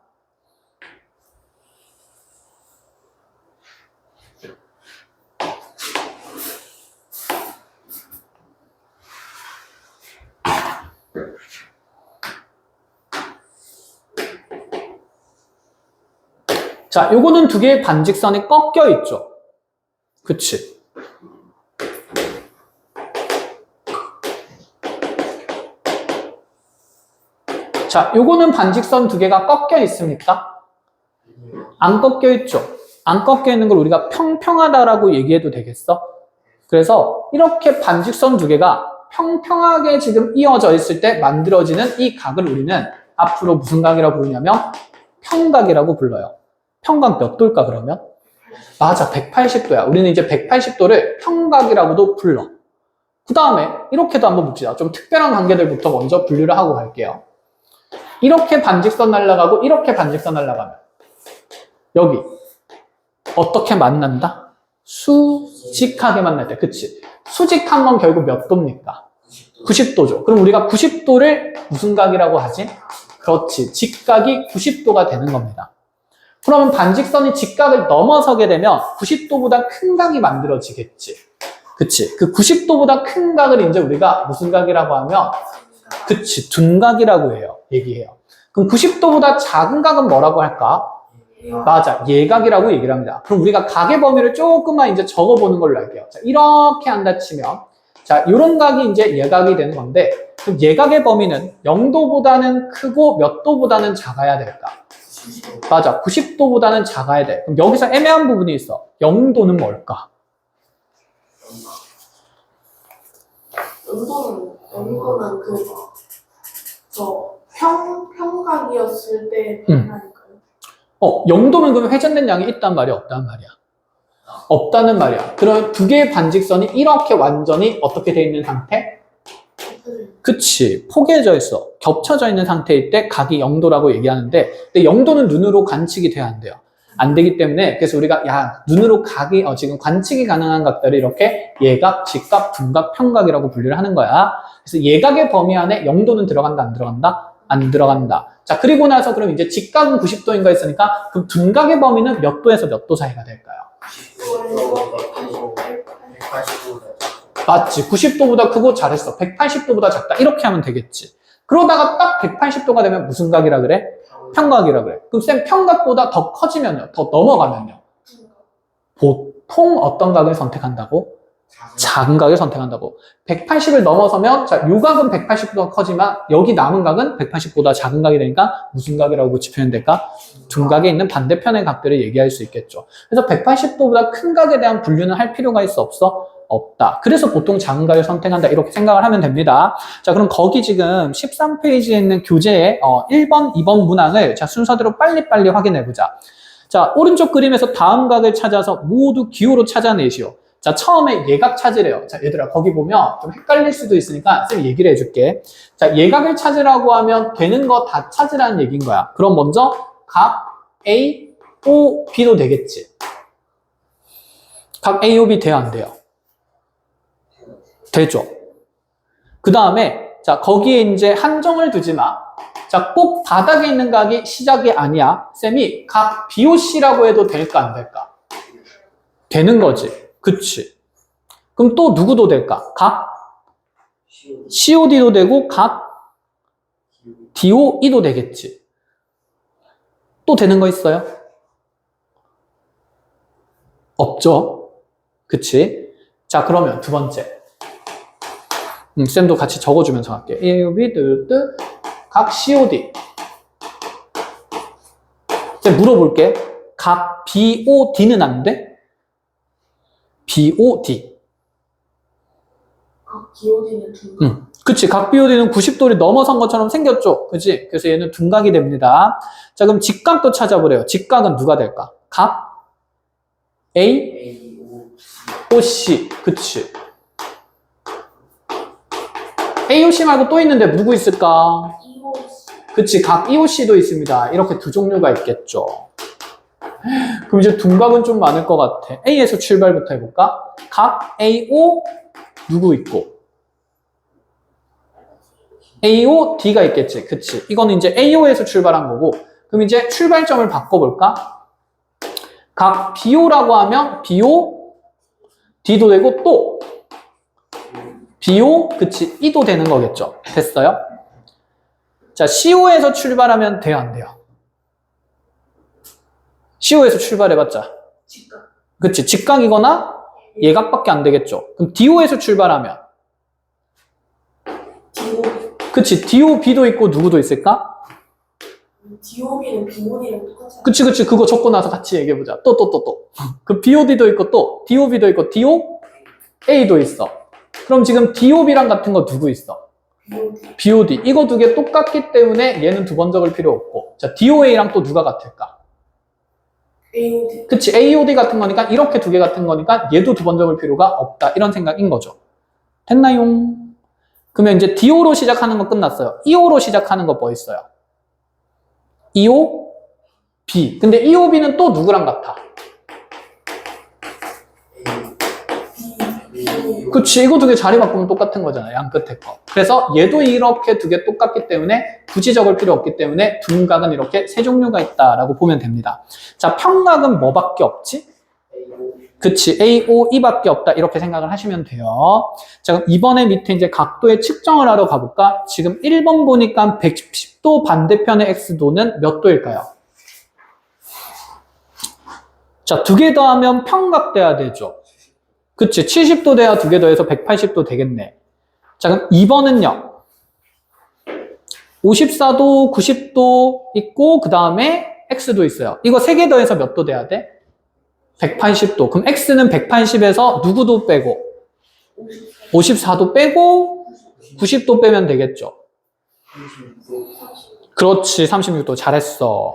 자, 요거는 두 개의 반직선이 꺾여 있죠. 그치? 자, 요거는 반직선 두 개가 꺾여 있습니까? 안 꺾여 있죠. 안 꺾여 있는 걸 우리가 평평하다라고 얘기해도 되겠어? 그래서 이렇게 반직선 두 개가 평평하게 지금 이어져 있을 때 만들어지는 이 각을 우리는 앞으로 무슨 각이라고 부르냐면 평각이라고 불러요. 평각 몇 도일까 그러면? 맞아, 180도야. 우리는 이제 180도를 평각이라고도 불러. 그 다음에 이렇게도 한번 봅시다. 좀 특별한 관계들부터 먼저 분류를 하고 갈게요. 이렇게 반직선 날아가고 이렇게 반직선 날아가면 여기 어떻게 만난다? 수직하게 만날 때, 그치? 수직한 건 결국 몇 도입니까? 90도죠. 그럼 우리가 90도를 무슨 각이라고 하지? 그렇지, 직각이 90도가 되는 겁니다. 그러면 반직선이 직각을 넘어서게 되면 90도보다 큰 각이 만들어지겠지. 그치? 그 90도보다 큰 각을 이제 우리가 무슨 각이라고 하면, 그치, 둔각이라고 해요. 얘기해요. 그럼 90도보다 작은 각은 뭐라고 할까? 맞아, 예각이라고 얘기를 합니다. 그럼 우리가 각의 범위를 조금만 이제 적어보는 걸로 할게요. 자, 이렇게 한다 치면, 자, 요런 각이 이제 예각이 되는 건데, 그럼 예각의 범위는 0도보다는 크고 몇 도보다는 작아야 될까? 맞아, 90도보다는 작아야 돼. 그럼 여기서 애매한 부분이 있어. 0도는 뭘까? 연도는 평각이었을 때 변하니까요. 0도면 그러면 회전된 양이 있단 말이야, 없단 말이야? 없다는 말이야. 그럼 두 개의 반직선이 이렇게 완전히 어떻게 돼 있는 상태? 그치, 포개져 있어. 겹쳐져 있는 상태일 때 각이 0도라고 얘기하는데, 근데 0도는 눈으로 관측이 돼야 안 돼요. 안 되기 때문에, 그래서 우리가 눈으로 각이 지금 관측이 가능한 각들을 이렇게 예각, 직각, 둔각, 평각이라고 분류를 하는 거야. 그래서 예각의 범위 안에 0도는 들어간다, 안 들어간다? 안 들어간다. 자, 그리고 나서 그럼 이제 직각은 90도인가 했으니까, 그럼 둔각의 범위는 몇 도에서 몇 도 사이가 될까요? 180도. 맞지. 90도보다 크고 잘했어. 180도보다 작다. 이렇게 하면 되겠지. 그러다가 딱 180도가 되면 무슨 각이라 그래? 평각이라 그래. 그럼 쌤 평각보다 더 커지면요? 더 넘어가면요? 보통 어떤 각을 선택한다고? 작은 각을 선택한다고. 180을 넘어서면, 자, 요 각은 180도가 커지만 여기 남은 각은 180보다 작은 각이 되니까 무슨 각이라고 굳이 표현될까? 둔각에 있는 반대편의 각들을 얘기할 수 있겠죠. 그래서 180도보다 큰 각에 대한 분류는 할 필요가 있어, 없어? 없다. 그래서 보통 작은 각을 선택한다, 이렇게 생각을 하면 됩니다. 자, 그럼 거기 지금 13페이지에 있는 교재의 1번, 2번 문항을 자, 순서대로 빨리빨리 확인해보자. 자, 오른쪽 그림에서 다음 각을 찾아서 모두 기호로 찾아내시오. 자, 처음에 예각 찾으래요. 자, 얘들아, 거기 보면 좀 헷갈릴 수도 있으니까 쌤이 얘기를 해줄게. 자, 예각을 찾으라고 하면 되는 거 다 찾으라는 얘기인 거야. 그럼 먼저 각 A, O, B도 되겠지. 각 A, O, B 돼요, 안 돼요? 되죠. 그 다음에, 자, 거기에 이제 한정을 두지 마. 자, 꼭 바닥에 있는 각이 시작이 아니야. 쌤이 각 BOC라고 해도 될까, 안 될까? 되는 거지. 그치. 그럼 또 누구도 될까? 각 COD도 되고, 각 DOE도 되겠지. 또 되는 거 있어요? 없죠? 그치? 자, 그러면 두 번째. 쌤도 같이 적어주면서 할게. A, B, 각 COD. 이제 물어볼게. 각 BOD는 안 돼? BOD. 각 BOD는 둔각. 그치. 각 BOD는 90도를 넘어선 것처럼 생겼죠? 그치? 그래서 얘는 둔각이 됩니다. 자, 그럼 직각도 찾아보래요. 직각은 누가 될까? 각 A, OC. 그치. AOC 말고 또 있는데 누구 있을까? EOC. 그치. 각 EOC도 있습니다. 이렇게 두 종류가 있겠죠. 그럼 이제 둔각은 좀 많을 것 같아. A에서 출발부터 해볼까? 각 AO 누구 있고? AOD가 있겠지. 그치. 이거는 이제 AO에서 출발한 거고. 그럼 이제 출발점을 바꿔볼까? 각 BO라고 하면 BO, D도 되고 또 BO, 그치. E도 되는 거겠죠. 됐어요? 자, CO에서 출발하면 돼요, 안 돼요? CO에서 출발해봤자. 직각. 그치. 직각이거나 예각밖에 안 되겠죠. 그럼 DO에서 출발하면. DOB. 그치. DOB도 있고 누구도 있을까? DOB는 BOD랑 똑같지 않아? 그치. 그거 적고 나서 같이 얘기해보자. 또. 그 BOD도 있고 또 DOB도 있고 DOA도 있어. 그럼 지금 DOB랑 같은 거 누구 있어? BOD. BOD. 이거 두 개 똑같기 때문에 얘는 두 번 적을 필요 없고. 자, DOA랑 또 누가 같을까? AOD. 그치. AOD 같은 거니까 이렇게 두 개 같은 거니까 얘도 두 번 적을 필요가 없다. 이런 생각인 거죠. 됐나요? 그러면 이제 DO로 시작하는 거 끝났어요. EO로 시작하는 거 뭐 있어요? EO, B. 근데 EOB는 또 누구랑 같아? 그치. 이거 두 개 자리 바꾸면 똑같은 거잖아. 양 끝에 거. 그래서 얘도 이렇게 두 개 똑같기 때문에 굳이 적을 필요 없기 때문에 둔각은 이렇게 세 종류가 있다라고 보면 됩니다. 자, 평각은 뭐밖에 없지? 그치. AO, E밖에 없다. 이렇게 생각을 하시면 돼요. 자, 그럼 이번에 밑에 이제 각도의 측정을 하러 가볼까? 지금 1번 보니까 110도 반대편의 X도는 몇 도일까요? 자, 두 개 더하면 평각 돼야 되죠. 그치. 70도 돼야 두 개 더해서 180도 되겠네. 자, 그럼 2번은요. 54도, 90도 있고, 그 다음에 X도 있어요. 이거 세 개 더해서 몇 도 돼야 돼? 180도. 그럼 X는 180에서 누구도 빼고, 54도 빼고, 90도 빼면 되겠죠. 그렇지. 36도. 잘했어.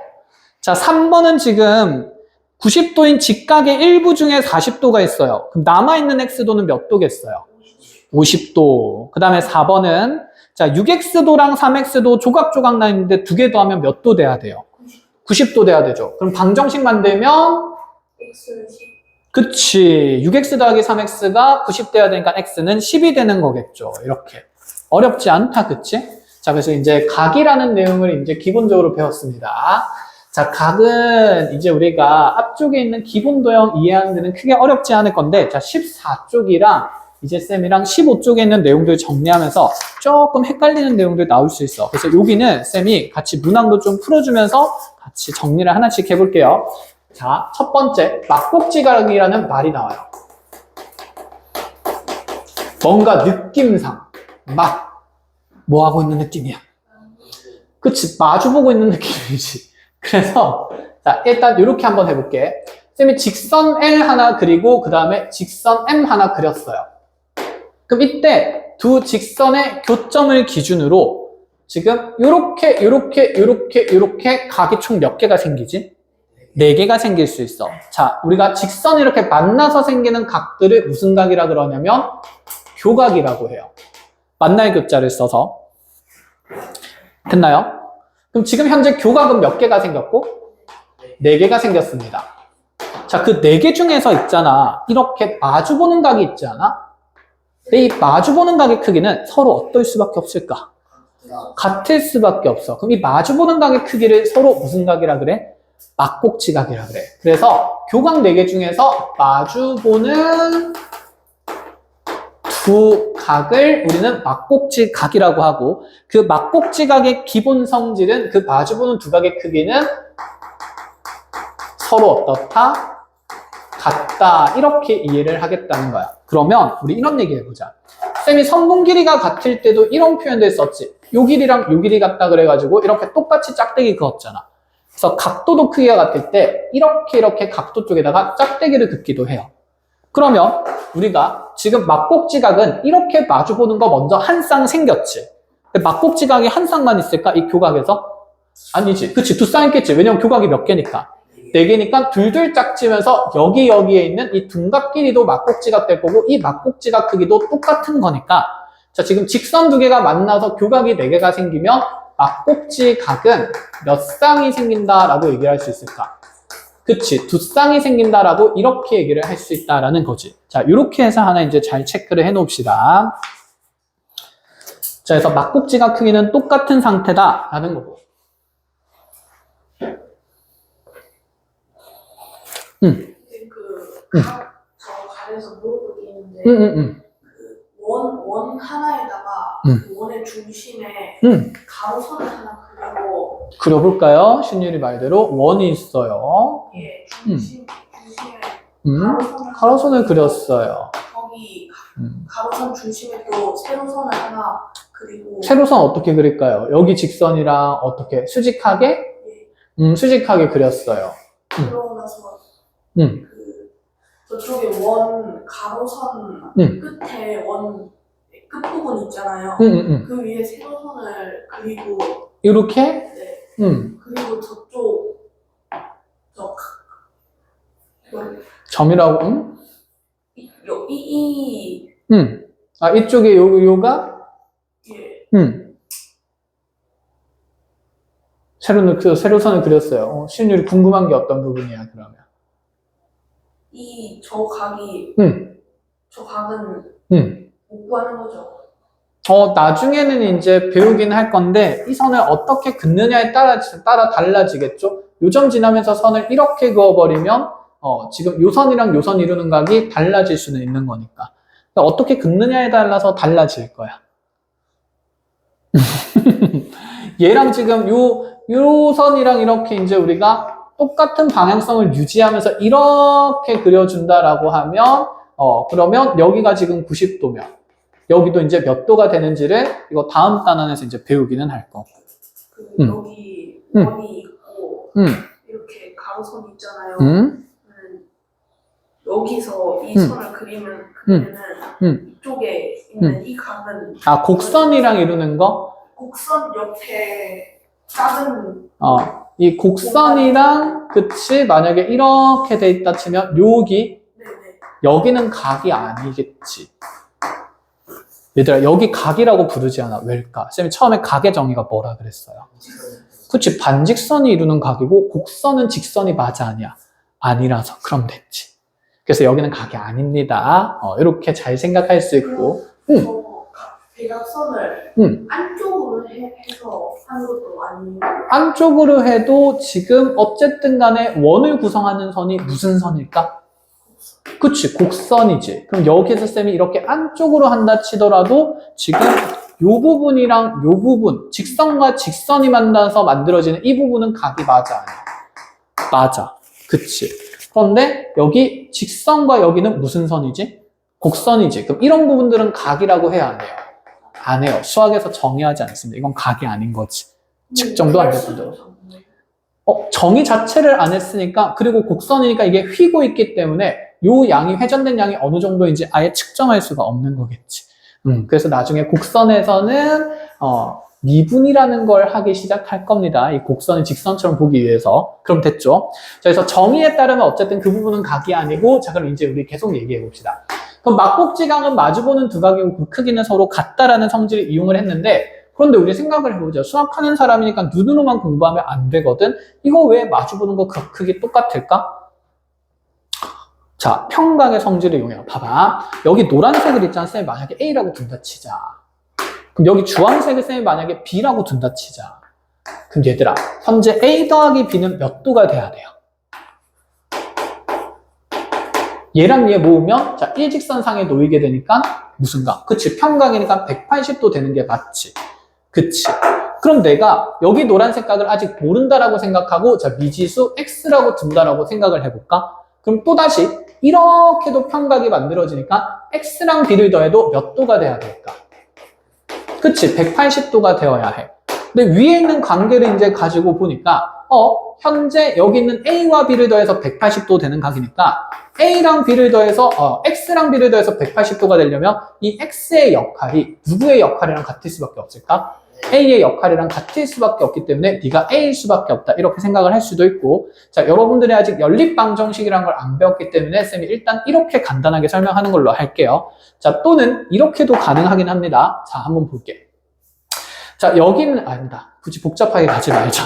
자, 3번은 지금 90도인 직각의 일부 중에 40도가 있어요. 그럼 남아있는 X도는 몇 도겠어요? 50도. 그 다음에 4번은 자 6X도랑 3X도 조각조각 나 있는데 두 개 더하면 몇 도 돼야 돼요? 90도 돼야 되죠. 그럼 방정식 만들면 X는 10. 그치. 6X 더하기 3X가 90 돼야 되니까 X는 10이 되는 거겠죠. 이렇게. 어렵지 않다. 그치? 자, 그래서 이제 각이라는 내용을 이제 기본적으로 배웠습니다. 자, 각은 이제 우리가 앞쪽에 있는 기본 도형 이해하는 데는 크게 어렵지 않을 건데, 자, 14쪽이랑 이제 쌤이랑 15쪽에 있는 내용들 정리하면서 조금 헷갈리는 내용들 나올 수 있어. 그래서 여기는 쌤이 같이 문항도 좀 풀어주면서 같이 정리를 하나씩 해볼게요. 자, 첫 번째, 막복지각이라는 말이 나와요. 뭔가 느낌상, 뭐 하고 있는 느낌이야? 그치, 마주보고 있는 느낌이지. 그래서 자 일단 이렇게 한번 해볼게. 쌤이 직선 L 하나 그리고 그 다음에 직선 M 하나 그렸어요. 그럼 이때 두 직선의 교점을 기준으로 지금 요렇게 각이 총 몇 개가 생기지? 4개가 생길 수 있어. 자, 우리가 직선이 이렇게 만나서 생기는 각들을 무슨 각이라 그러냐면 교각이라고 해요. 만날 교자를 써서. 됐나요? 그럼 지금 현재 교각은 몇 개가 생겼고? 4개가 생겼습니다. 자, 그 4개 중에서 있잖아. 이렇게 마주보는 각이 있지 않아? 근데 이 마주보는 각의 크기는 서로 어떨 수밖에 없을까? 같을 수밖에 없어. 그럼 이 마주보는 각의 크기를 서로 무슨 각이라 그래? 막복지각이라 그래. 그래서 교각 4개 중에서 마주보는 두 각을 우리는 막복지각이라고 하고, 그 막복지각의 기본 성질은 그 마주보는 두 각의 크기는 서로 어떻다? 같다 이렇게 이해를 하겠다는 거야. 그러면 우리 이런 얘기 해보자. 쌤이 선분 길이가 같을 때도 이런 표현들 썼지. 요 길이랑 요 길이 같다 그래가지고 이렇게 똑같이 짝대기 그었잖아. 그래서 각도도 크기가 같을 때 이렇게 각도 쪽에다가 짝대기를 긋기도 해요. 그러면 우리가 지금 막곡지각은 이렇게 마주보는 거 먼저 한 쌍 생겼지. 근데 막곡지각이 한 쌍만 있을까? 이 교각에서? 아니지. 그치, 두 쌍 있겠지. 왜냐면 교각이 몇 개니까. 4개니까 둘둘 짝지면서 여기에 있는 이 둔각 길이도 막곡지각 될 거고 이 막곡지각 크기도 똑같은 거니까 자, 지금 직선 두 개가 만나서 교각이 4개가 생기면 막곡지각은 몇 쌍이 생긴다라고 얘기를 할 수 있을까? 그치, 두 쌍이 생긴다라고 이렇게 얘기를 할 수 있다라는 거지. 자, 이렇게 해서 하나 이제 잘 체크를 해 놓읍시다. 자, 그래서 막곡지각 크기는 똑같은 상태다라는 거고. 저 가에서 물어볼 게 있는데, 원 하나에다가 그 원의 중심에 가로선을 하나 그리고 그려볼까요? 신유리 말대로 원이 있어요. 예, 중심에 가로선을 그렸어요. 거기 가로선 중심에 또 세로선을 하나 그리고 세로선 어떻게 그릴까요? 여기 직선이랑 어떻게 수직하게? 수직하게 그렸어요. 그러고 나서 저쪽에 원 가로선 끝에 원 끝부분 있잖아요. 그 위에 세로선을 그리고 이렇게? 네. 그리고 저쪽 점이라고? 아, 이쪽에 요가? 예. 세로선을 그렸어요. 신율이 궁금한 게 어떤 부분이야, 그러면? 저 각이 저 각은 못 구하는 거죠. 나중에는 이제 배우긴 할 건데 이 선을 어떻게 긋느냐에 따라 달라지겠죠? 요점 지나면서 선을 이렇게 그어버리면 지금 요 선이랑 요 선 이루는 각이 달라질 수는 있는 거니까. 그러니까 어떻게 긋느냐에 따라서 달라질 거야. 얘랑 지금 요 선이랑 이렇게 이제 우리가 똑같은 방향성을 유지하면서 이렇게 그려준다라고 하면 그러면 여기가 지금 90도면 여기도 이제 몇 도가 되는지를 이거 다음 단원에서 이제 배우기는 할 거고. 여기 원이 있고 이렇게 가로선이 있잖아요. 여기서 이 선을 그리면은 이쪽에 있는 이 각은 곡선이랑 이루는 거? 곡선 옆에 작은 이 곡선이랑 그치 만약에 이렇게 돼 있다 치면 여기는 각이 아니겠지. 얘들아 여기 각이라고 부르지 않아. 왜일까? 쌤이 처음에 각의 정의가 뭐라 그랬어요? 그치 반직선이 이루는 각이고 곡선은 직선이 맞아 아니야? 아니라서 그럼 됐지. 그래서 여기는 각이 아닙니다. 이렇게 잘 생각할 수 있고 대각선을 안쪽으로 해서 하는 것도 아니에요? 안쪽으로 해도 지금 어쨌든 간에 원을 구성하는 선이 무슨 선일까? 그치, 곡선이지. 그럼 여기서 쌤이 이렇게 안쪽으로 한다 치더라도 지금 요 부분이랑 요 부분, 직선과 직선이 만나서 만들어지는 이 부분은 각이 맞아, 아니야? 맞아. 그치. 그런데 여기 직선과 여기는 무슨 선이지? 곡선이지. 그럼 이런 부분들은 각이라고 해야 안 해요? 안 해요. 수학에서 정의하지 않습니다. 이건 각이 아닌 거지. 측정도 안 됐거든. 정의 자체를 안 했으니까, 그리고 곡선이니까 이게 휘고 있기 때문에 요 양이 회전된 양이 어느 정도인지 아예 측정할 수가 없는 거겠지. 그래서 나중에 곡선에서는 미분이라는 걸 하기 시작할 겁니다. 이 곡선을 직선처럼 보기 위해서. 그럼 됐죠? 자, 그래서 정의에 따르면 어쨌든 그 부분은 각이 아니고, 자, 그럼 이제 우리 계속 얘기해 봅시다. 그럼 막곡지각은 마주보는 두 각이고 그 크기는 서로 같다라는 성질을 이용을 했는데, 그런데 우리 생각을 해보자. 수학하는 사람이니까 눈으로만 공부하면 안 되거든? 이거 왜 마주보는 거 그 크기 똑같을까? 자, 평각의 성질을 이용해요. 봐봐. 여기 노란색을 있잖아. 쌤이 만약에 A라고 둔다 치자. 그럼 여기 주황색을 쌤이 만약에 B라고 둔다 치자. 그럼 얘들아, 현재 A 더하기 B는 몇 도가 돼야 돼요? 얘랑 얘 모으면 자 일직선상에 놓이게 되니까 무슨 각? 그치, 평각이니까 180도 되는 게 맞지. 그치. 그럼 내가 여기 노란색 각을 아직 모른다라고 생각하고 자 미지수 X라고 둔다라고 생각을 해볼까? 그럼 또다시 이렇게도 평각이 만들어지니까 x랑 b를 더해도 몇 도가 돼야 될까? 그치, 180도가 되어야 해. 근데 위에 있는 관계를 이제 가지고 보니까 현재 여기 있는 A와 B를 더해서 180도 되는 각이니까 A랑 B를 더해서 X랑 B를 더해서 180도가 되려면 이 X의 역할이 누구의 역할이랑 같을 수밖에 없을까? A의 역할이랑 같을 수밖에 없기 때문에 B가 A일 수밖에 없다. 이렇게 생각을 할 수도 있고, 자, 여러분들이 아직 연립방정식이라는 걸 안 배웠기 때문에 쌤이 일단 이렇게 간단하게 설명하는 걸로 할게요. 자, 또는 이렇게도 가능하긴 합니다. 자, 한번 볼게. 자, 여기는 아니다. 굳이 복잡하게 가지 말자.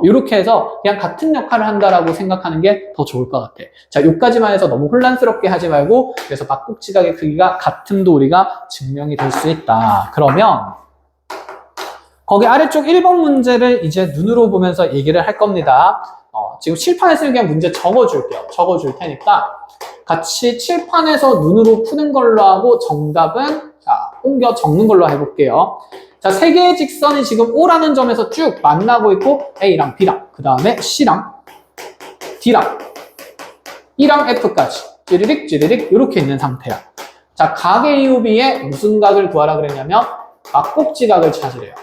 이렇게 해서 그냥 같은 역할을 한다라고 생각하는 게 더 좋을 것 같아. 자, 여기까지만 해서 너무 혼란스럽게 하지 말고, 그래서 막국지각의 크기가 같음도 우리가 증명이 될 수 있다. 그러면 거기 아래쪽 1번 문제를 이제 눈으로 보면서 얘기를 할 겁니다. 지금 칠판에서 그냥 문제 적어줄게요. 적어줄 테니까 같이 칠판에서 눈으로 푸는 걸로 하고 정답은 자, 옮겨 적는 걸로 해볼게요. 자, 세 개의 직선이 지금 O라는 점에서 쭉 만나고 있고 A랑 B랑 그 다음에 C랑 D랑 E랑 F까지 찌리릭 찌리릭 이렇게 있는 상태야. 자, 각 AOB의 무슨 각을 구하라 그랬냐면 막국지각을 찾으래요.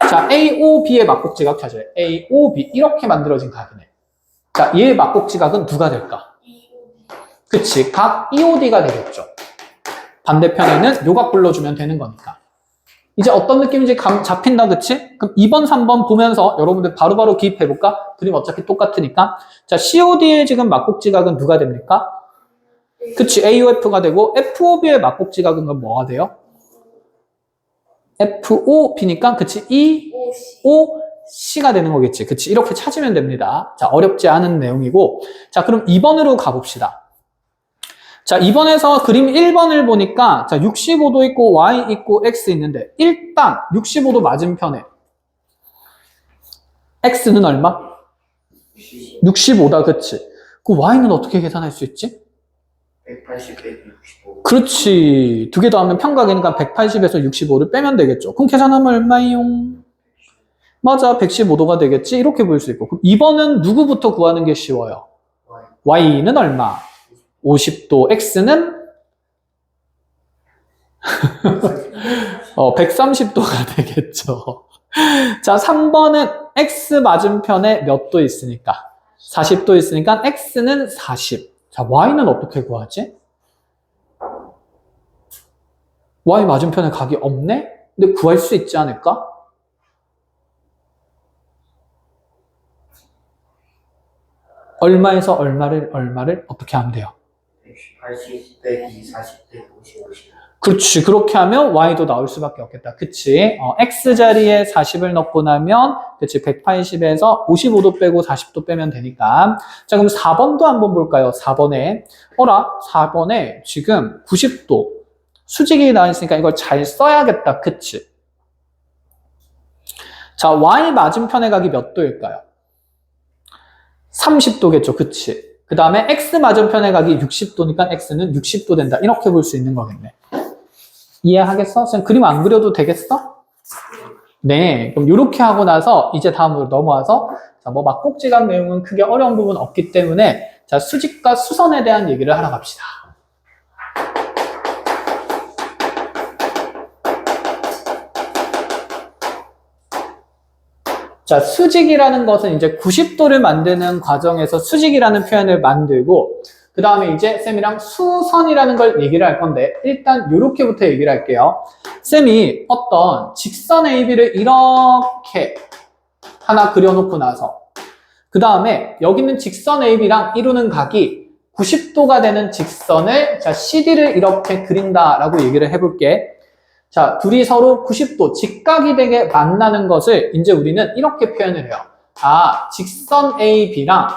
자, AOB의 막국지각 찾으래. AOB 이렇게 만들어진 각이네. 자, 얘의 막국지각은 누가 될까? 그치, 각 EOD가 되겠죠. 반대편에는 요각 불러주면 되는 거니까. 이제 어떤 느낌인지 감 잡힌다, 그치? 그럼 2번, 3번 보면서 여러분들 바로바로 기입해볼까? 그림 어차피 똑같으니까. 자, COD의 지금 막국지각은 누가 됩니까? 그치, AOF가 되고, FOB의 막국지각은 그럼 뭐가 돼요? FOB니까, 그치, EOC가 되는 거겠지. 그치, 이렇게 찾으면 됩니다. 자, 어렵지 않은 내용이고. 자, 그럼 2번으로 가봅시다. 자, 2번에서 그림 1번을 보니까, 자, 65도 있고, Y 있고, X 있는데, 일단, 65도 맞은편에, X는 얼마? 65다, 그치? 그 Y는 어떻게 계산할 수 있지? 180, 165. 그렇지. 두 개 더하면 평각이니까 180에서 65를 빼면 되겠죠. 그럼 계산하면 얼마예요? 맞아, 115도가 되겠지? 이렇게 볼 수 있고. 그럼 2번은 누구부터 구하는 게 쉬워요? Y는 얼마? 50도, X는 130도가 되겠죠. 자, 3번은 X 맞은편에 몇 도 있으니까? 40도 있으니까 X는 40. 자, Y는 어떻게 구하지? Y 맞은편에 각이 없네? 근데 구할 수 있지 않을까? 얼마에서 얼마를 어떻게 하면 돼요? 80, 100, 40, 100, 50, 50. 그렇지. 그렇게 하면 Y도 나올 수밖에 없겠다. 그치? X자리에 40을 넣고 나면, 그치? 180에서 55도 빼고 40도 빼면 되니까. 자, 그럼 4번도 한번 볼까요? 4번에. 4번에 지금 90도. 수직이 나와있으니까 이걸 잘 써야겠다. 그치? 자, Y 맞은편의 각이 몇 도일까요? 30도겠죠. 그치? 그 다음에 X 맞은편의 각이 60도니까 X는 60도 된다. 이렇게 볼 수 있는 거겠네. 이해하겠어? 선생님 그림 안 그려도 되겠어? 네. 그럼 이렇게 하고 나서 이제 다음으로 넘어와서 자, 뭐 막국지각 내용은 크게 어려운 부분 없기 때문에 자, 수직과 수선에 대한 얘기를 하러 갑시다. 자, 수직이라는 것은 이제 90도를 만드는 과정에서 수직이라는 표현을 만들고 그 다음에 이제 쌤이랑 수선이라는 걸 얘기를 할 건데 일단 이렇게부터 얘기를 할게요. 쌤이 어떤 직선 AB를 이렇게 하나 그려놓고 나서 그 다음에 여기 있는 직선 AB랑 이루는 각이 90도가 되는 직선을 자, CD를 이렇게 그린다라고 얘기를 해볼게. 자, 둘이 서로 90도 직각이 되게 만나는 것을 이제 우리는 이렇게 표현을 해요. 아, 직선 AB랑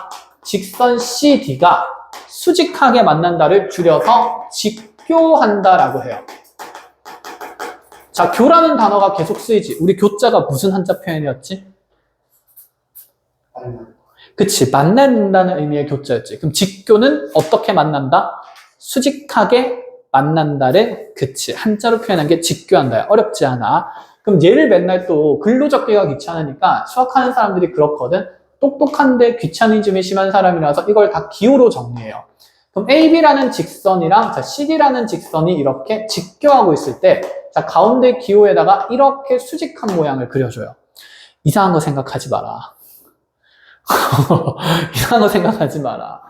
직선 CD가 수직하게 만난다를 줄여서 직교한다라고 해요. 자, 교라는 단어가 계속 쓰이지. 우리 교자가 무슨 한자 표현이었지? 그치, 만난다는 의미의 교자였지. 그럼 직교는 어떻게 만난다? 수직하게 만난다를 그치 한자로 표현한 게 직교한다야. 어렵지 않아. 그럼 얘를 맨날 또 글로 적기가 귀찮으니까 수학하는 사람들이 그렇거든. 똑똑한데 귀차니즘이 심한 사람이라서 이걸 다 기호로 정리해요. 그럼 AB라는 직선이랑 자, CD라는 직선이 이렇게 직교하고 있을 때 자, 가운데 기호에다가 이렇게 수직한 모양을 그려줘요. 이상한 거 생각하지 마라. 이상한 거 생각하지 마라.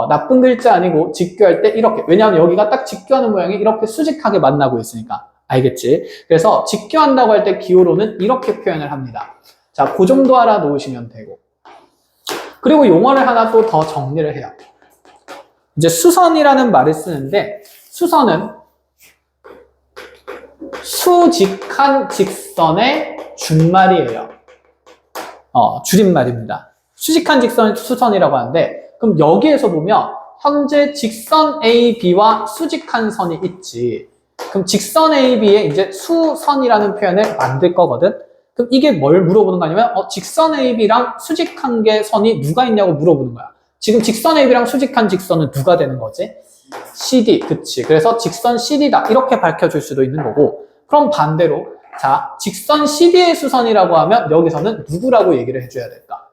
나쁜 글자 아니고 직교할 때 이렇게. 왜냐하면 여기가 딱 직교하는 모양이 이렇게 수직하게 만나고 있으니까. 알겠지? 그래서 직교한다고 할 때 기호로는 이렇게 표현을 합니다. 자, 그 정도 알아놓으시면 되고. 그리고 용어를 하나 또 더 정리를 해요. 이제 수선이라는 말을 쓰는데 수선은 수직한 직선의 준말이에요. 줄임말입니다. 수직한 직선을 수선이라고 하는데 그럼 여기에서 보면 현재 직선 AB와 수직한 선이 있지. 그럼 직선 AB에 이제 수선이라는 표현을 만들 거거든. 그럼 이게 뭘 물어보는 거냐면 직선 AB랑 수직한 게 선이 누가 있냐고 물어보는 거야. 지금 직선 AB랑 수직한 직선은 누가 되는 거지? CD, 그치. 그래서 직선 CD다 이렇게 밝혀줄 수도 있는 거고 그럼 반대로 자 직선 CD의 수선이라고 하면 여기서는 누구라고 얘기를 해줘야 될까?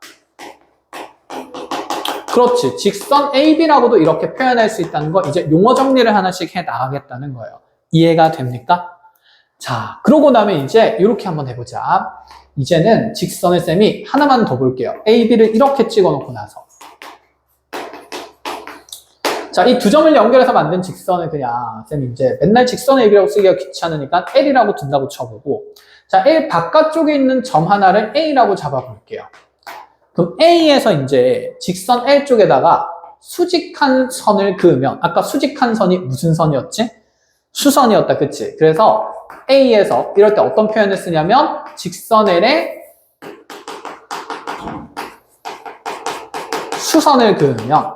그렇지. 직선 AB라고도 이렇게 표현할 수 있다는 거 이제 용어 정리를 하나씩 해 나가겠다는 거예요. 이해가 됩니까? 자, 그러고 나면 이제 이렇게 한번 해보자. 이제는 직선을 쌤이 하나만 더 볼게요. AB를 이렇게 찍어놓고 나서 자, 이 두 점을 연결해서 만든 직선을 그냥 쌤이 이제 맨날 직선 AB라고 쓰기가 귀찮으니까 L이라고 둔다고 쳐보고 자, L 바깥쪽에 있는 점 하나를 A라고 잡아볼게요. 그럼 A에서 이제 직선 L 쪽에다가 수직한 선을 그으면 아까 수직한 선이 무슨 선이었지? 수선이었다, 그치? 그래서 A에서 이럴 때 어떤 표현을 쓰냐면 직선 L에 수선을 그으면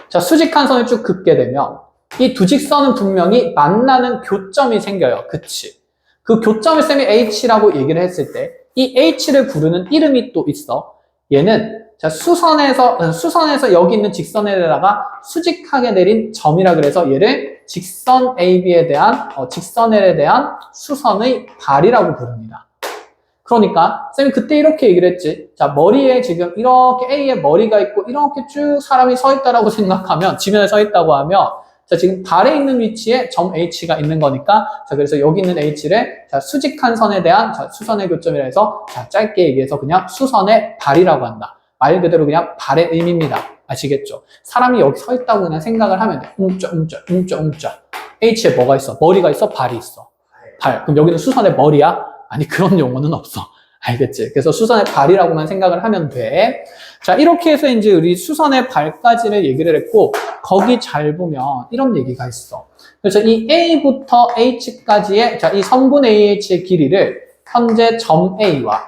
자, 수직한 선을 쭉 긋게 되면 이 두 직선은 분명히 만나는 교점이 생겨요. 그치? 그 교점을 쌤이 H라고 얘기를 했을 때 이 H를 부르는 이름이 또 있어. 얘는 자, 수선에서 여기 있는 직선에다가 수직하게 내린 점이라 그래서 얘를 직선 AB에 대한, 직선 L에 대한 수선의 발이라고 부릅니다. 그러니까 쌤이 그때 이렇게 얘기를 했지. 자, 머리에 지금 이렇게 A에 머리가 있고 이렇게 쭉 사람이 서 있다라고 생각하면 지면에 서 있다고 하면 자, 지금 발에 있는 위치에 점 H가 있는 거니까 자, 그래서 여기 있는 H를 자, 수직한 선에 대한 자, 수선의 교점이라 해서 자, 짧게 얘기해서 그냥 수선의 발이라고 한다. 말 그대로 그냥 발의 의미입니다. 아시겠죠? 사람이 여기 서 있다고 그냥 생각을 하면 돼. 움쪄. H에 뭐가 있어? 머리가 있어? 발이 있어? 발. 그럼 여기는 수선의 머리야? 아니, 그런 용어는 없어. 알겠지? 그래서 수선의 발이라고만 생각을 하면 돼. 자, 이렇게 해서 이제 우리 수선의 발까지를 얘기를 했고, 거기 잘 보면 이런 얘기가 있어. 그래서 이 A부터 H까지의, 자, 이 성분 AH의 길이를 현재 점 A와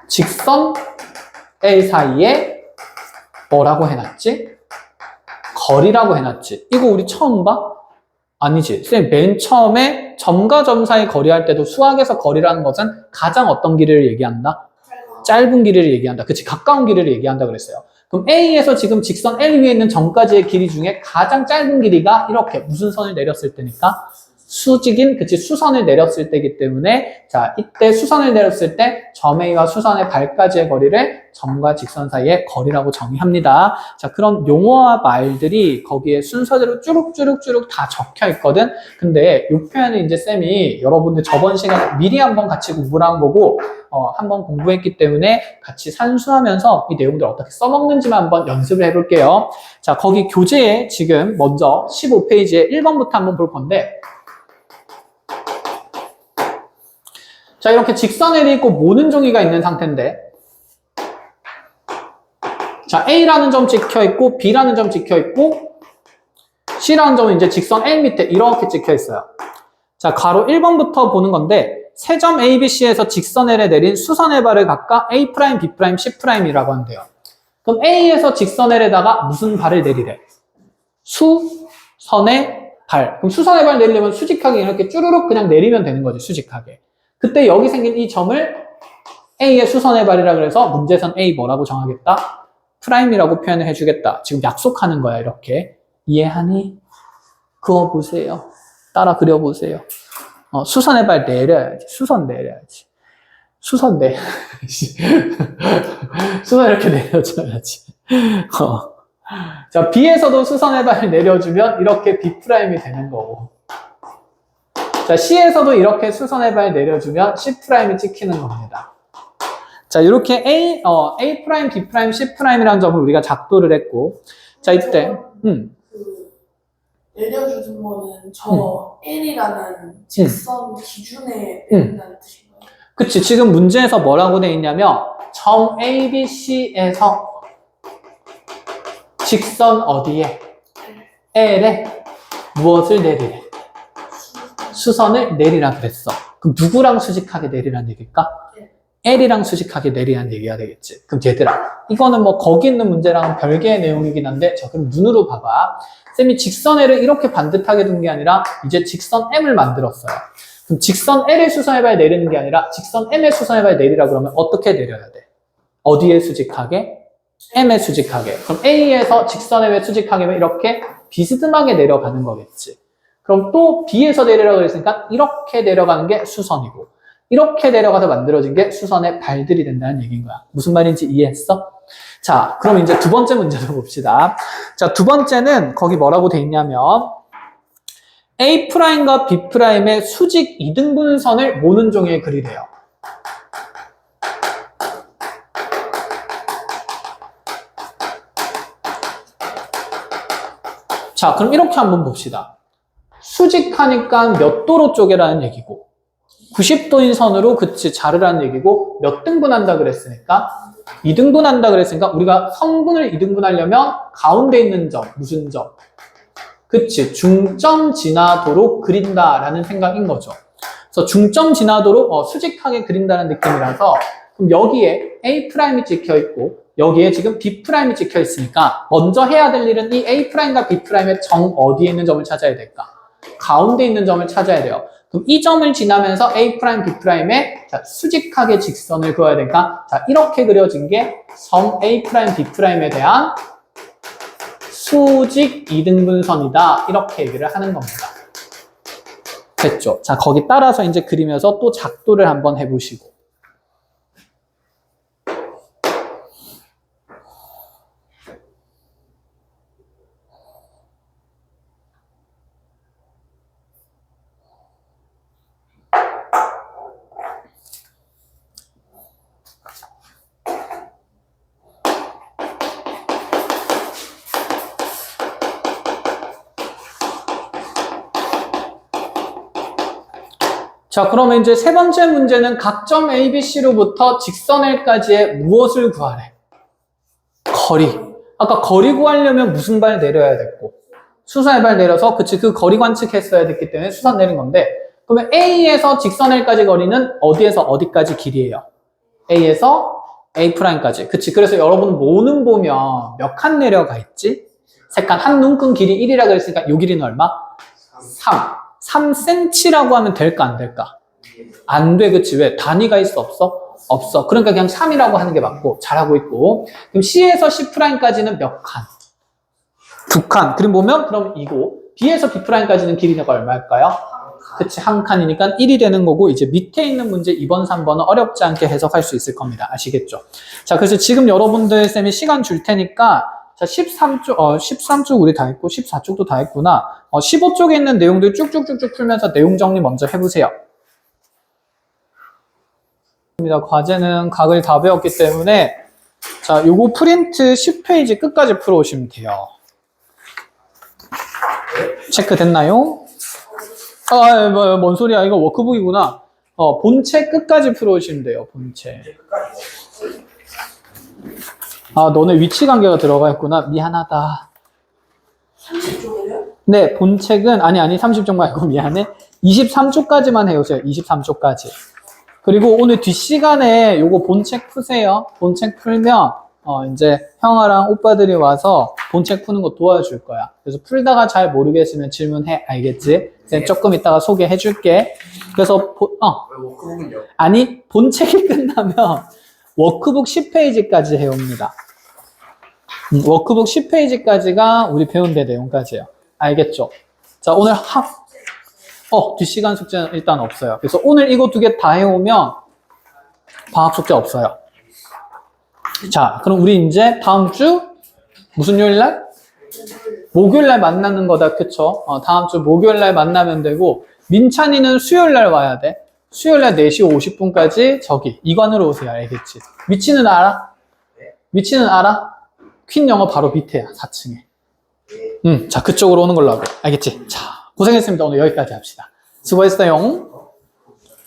직선 L 사이에 뭐라고 해놨지? 거리라고 해놨지. 이거 우리 처음 봐? 아니지. 쌤, 맨 처음에 점과 점 사이 거리할 때도 수학에서 거리라는 것은 가장 어떤 길이를 얘기한다? 짧은 길이를 얘기한다. 그치? 가까운 길이를 얘기한다 그랬어요. 그럼 A에서 지금 직선 L 위에 있는 점까지의 길이 중에 가장 짧은 길이가 이렇게 무슨 선을 내렸을 때니까? 수직인, 그치? 수선을 내렸을 때이기 때문에 자, 이때 수선을 내렸을 때 점 A와 수선의 발까지의 거리를 점과 직선 사이의 거리라고 정의합니다. 자, 그런 용어와 말들이 거기에 순서대로 쭈룩쭈룩 다 적혀 있거든. 근데 이 표현은 이제 쌤이 여러분들 저번 시간에 미리 한번 같이 공부를 한 거고 한번 공부했기 때문에 같이 산수하면서 이 내용들 어떻게 써먹는지만 한번 연습을 해볼게요. 자, 거기 교재에 지금 먼저 15페이지에 1번부터 한번 볼 건데 자, 이렇게 직선엘이 있고 모는 종이가 있는 상태인데 자, A라는 점 찍혀 있고 B라는 점 찍혀 있고 C라는 점은 이제 직선 L 밑에 이렇게 찍혀 있어요. 자, 가로 1번부터 보는 건데 세 점 A, B, C에서 직선 L에 내린 수선의 발을 각각 A', B', C'이라고 한대요. 그럼 A에서 직선 L에다가 무슨 발을 내리래? 수선의 발. 그럼 수선의 발 내리려면 수직하게 이렇게 쭈루룩 그냥 내리면 되는 거지, 수직하게. 그때 여기 생긴 이 점을 A의 수선의 발이라 그래서 문제선 A 뭐라고 정하겠다? 프라임이라고 표현을 해주겠다. 지금 약속하는 거야, 이렇게. 이해하니? 그어보세요. 따라 그려보세요. 수선의 발 내려야지. 수선 내려야지. 수선네. 수선 이렇게 내려줘야지. 자, B에서도 수선의 발을 내려주면 이렇게 B'이 되는 거고. 자, C에서도 이렇게 수선의 발 내려주면 C'이 찍히는 겁니다. 자, 이렇게 A', B', C'이라는 점을 우리가 작도를 했고. 자, 이때, 그 내려주는 거는 저 L이라는 직선 기준에 내린다는 뜻인가요? 그치. 지금 문제에서 뭐라고 돼 있냐면, 점 A, B, C에서 직선 어디에? L에 무엇을 내리래? 수선을 내리라 그랬어. 그럼 누구랑 수직하게 내리란 얘기일까? L이랑 수직하게 내리란 얘기가 되겠지. 그럼 얘들아, 이거는 뭐 거기 있는 문제랑 별개의 내용이긴 한데, 자, 그럼 눈으로 봐봐. 쌤이 직선 L을 이렇게 반듯하게 둔 게 아니라 이제 직선 M을 만들었어요. 그럼 직선 L의 수선의 발 내리는 게 아니라 직선 M의 수선의 발 내리라 그러면 어떻게 내려야 돼? 어디에 수직하게? M에 수직하게. 그럼 A에서 직선 M에 수직하게 하면 이렇게 비스듬하게 내려가는 거겠지. 그럼 또 B에서 내리라고 그랬으니까 이렇게 내려가는 게 수선이고, 이렇게 내려가서 만들어진 게 수선의 발들이 된다는 얘기인 거야. 무슨 말인지 이해했어? 자, 그럼 이제 두 번째 문제로 봅시다. 자, 두 번째는 거기 뭐라고 돼 있냐면 A'과 B'의 수직 이등분선을 모는 종이에 그리래요. 자, 그럼 이렇게 한번 봅시다. 수직하니까 몇 도로 쪼개라는 얘기고, 90도인 선으로 그치 자르라는 얘기고, 몇 등분한다 그랬으니까 2등분한다 그랬으니까 우리가 성분을 2등분하려면 가운데 있는 점, 무슨 점? 그치, 중점 지나도록 그린다라는 생각인 거죠. 그래서 중점 지나도록 수직하게 그린다는 느낌이라서, 그럼 여기에 A'이 찍혀 있고 여기에 지금 B'이 찍혀 있으니까 먼저 해야 될 일은 이 A'과 B'의 정 어디에 있는 점을 찾아야 될까? 가운데 있는 점을 찾아야 돼요. 그럼 이 점을 지나면서 A', B'에 수직하게 직선을 그어야 되니까, 자, 이렇게 그려진 게 점 A', B'에 대한 수직 이등분선이다. 이렇게 얘기를 하는 겁니다. 됐죠? 자, 거기 따라서 이제 그리면서 또 작도를 한번 해보시고. 자, 그러면 이제 세 번째 문제는 각점 A, B, C로부터 직선 L까지의 무엇을 구하래? 거리. 아까 거리 구하려면 무슨 발 내려야 됐고? 수선의 발 내려서, 그치, 그 거리 관측했어야 됐기 때문에 수선 내린 건데, 그러면 A에서 직선 L까지 거리는 어디에서 어디까지 길이에요? A에서 A'까지. 그치, 그래서 여러분 모는 보면 몇 칸 내려가 있지? 세 칸, 한 눈금 길이 1이라 그랬으니까 요 길이는 얼마? 3. 3cm라고 하면 될까 안 될까? 안 돼, 그치? 왜? 단위가 있어 없어? 없어. 그러니까 그냥 3이라고 하는 게 맞고, 잘하고 있고. 그럼 C에서 C'까지는 몇 칸? 2칸. 그럼 보면 그럼 이거 B에서 B'까지는 길이가 얼마일까요? 그치, 한 칸이니까 1이 되는 거고, 이제 밑에 있는 문제 2번, 3번은 어렵지 않게 해석할 수 있을 겁니다. 아시겠죠? 자, 그래서 지금 여러분들 쌤이 시간 줄 테니까, 자, 13쪽 우리 다 했고, 14쪽도 다 했구나. 15쪽에 있는 내용들 쭉쭉쭉쭉 풀면서 내용 정리 먼저 해보세요. 과제는 각을 다 배웠기 때문에, 자, 요거 프린트 10페이지 끝까지 풀어오시면 돼요. 체크 됐나요? 뭔 소리야. 이거 워크북이구나. 본체 끝까지 풀어오시면 돼요, 본체. 아, 너네 위치 관계가 들어가 있구나. 미안하다. 30쪽이요? 네, 본책은, 아니, 30쪽 말고 미안해. 23쪽까지만 해오세요. 23쪽까지. 그리고 오늘 뒷시간에 요거 본책 푸세요. 본책 풀면, 이제 형아랑 오빠들이 와서 본책 푸는 거 도와줄 거야. 그래서 풀다가 잘 모르겠으면 질문해. 알겠지? 쌤 조금 이따가 소개해 줄게. 그래서, 왜 워크북은요? 아니, 본책이 끝나면 워크북 10페이지까지 해옵니다. 워크북 10페이지까지가 우리 배운 데 내용까지예요. 알겠죠? 자, 오늘 뒷시간 숙제는 일단 없어요. 그래서 오늘 이거 두 개 다 해오면 방학 숙제 없어요. 자, 그럼 우리 이제 다음 주 무슨 요일날? 목요일날 만나는 거다, 그쵸? 다음 주 목요일날 만나면 되고, 민찬이는 수요일날 와야 돼. 수요일날 4시 50분까지 저기 이관으로 오세요. 알겠지? 위치는 알아? 위치는 알아? 퀸 영어 바로 밑에야, 4층에. 자, 그쪽으로 오는 걸로 하고. 알겠지? 자, 고생했습니다. 오늘 여기까지 합시다. 수고했어요.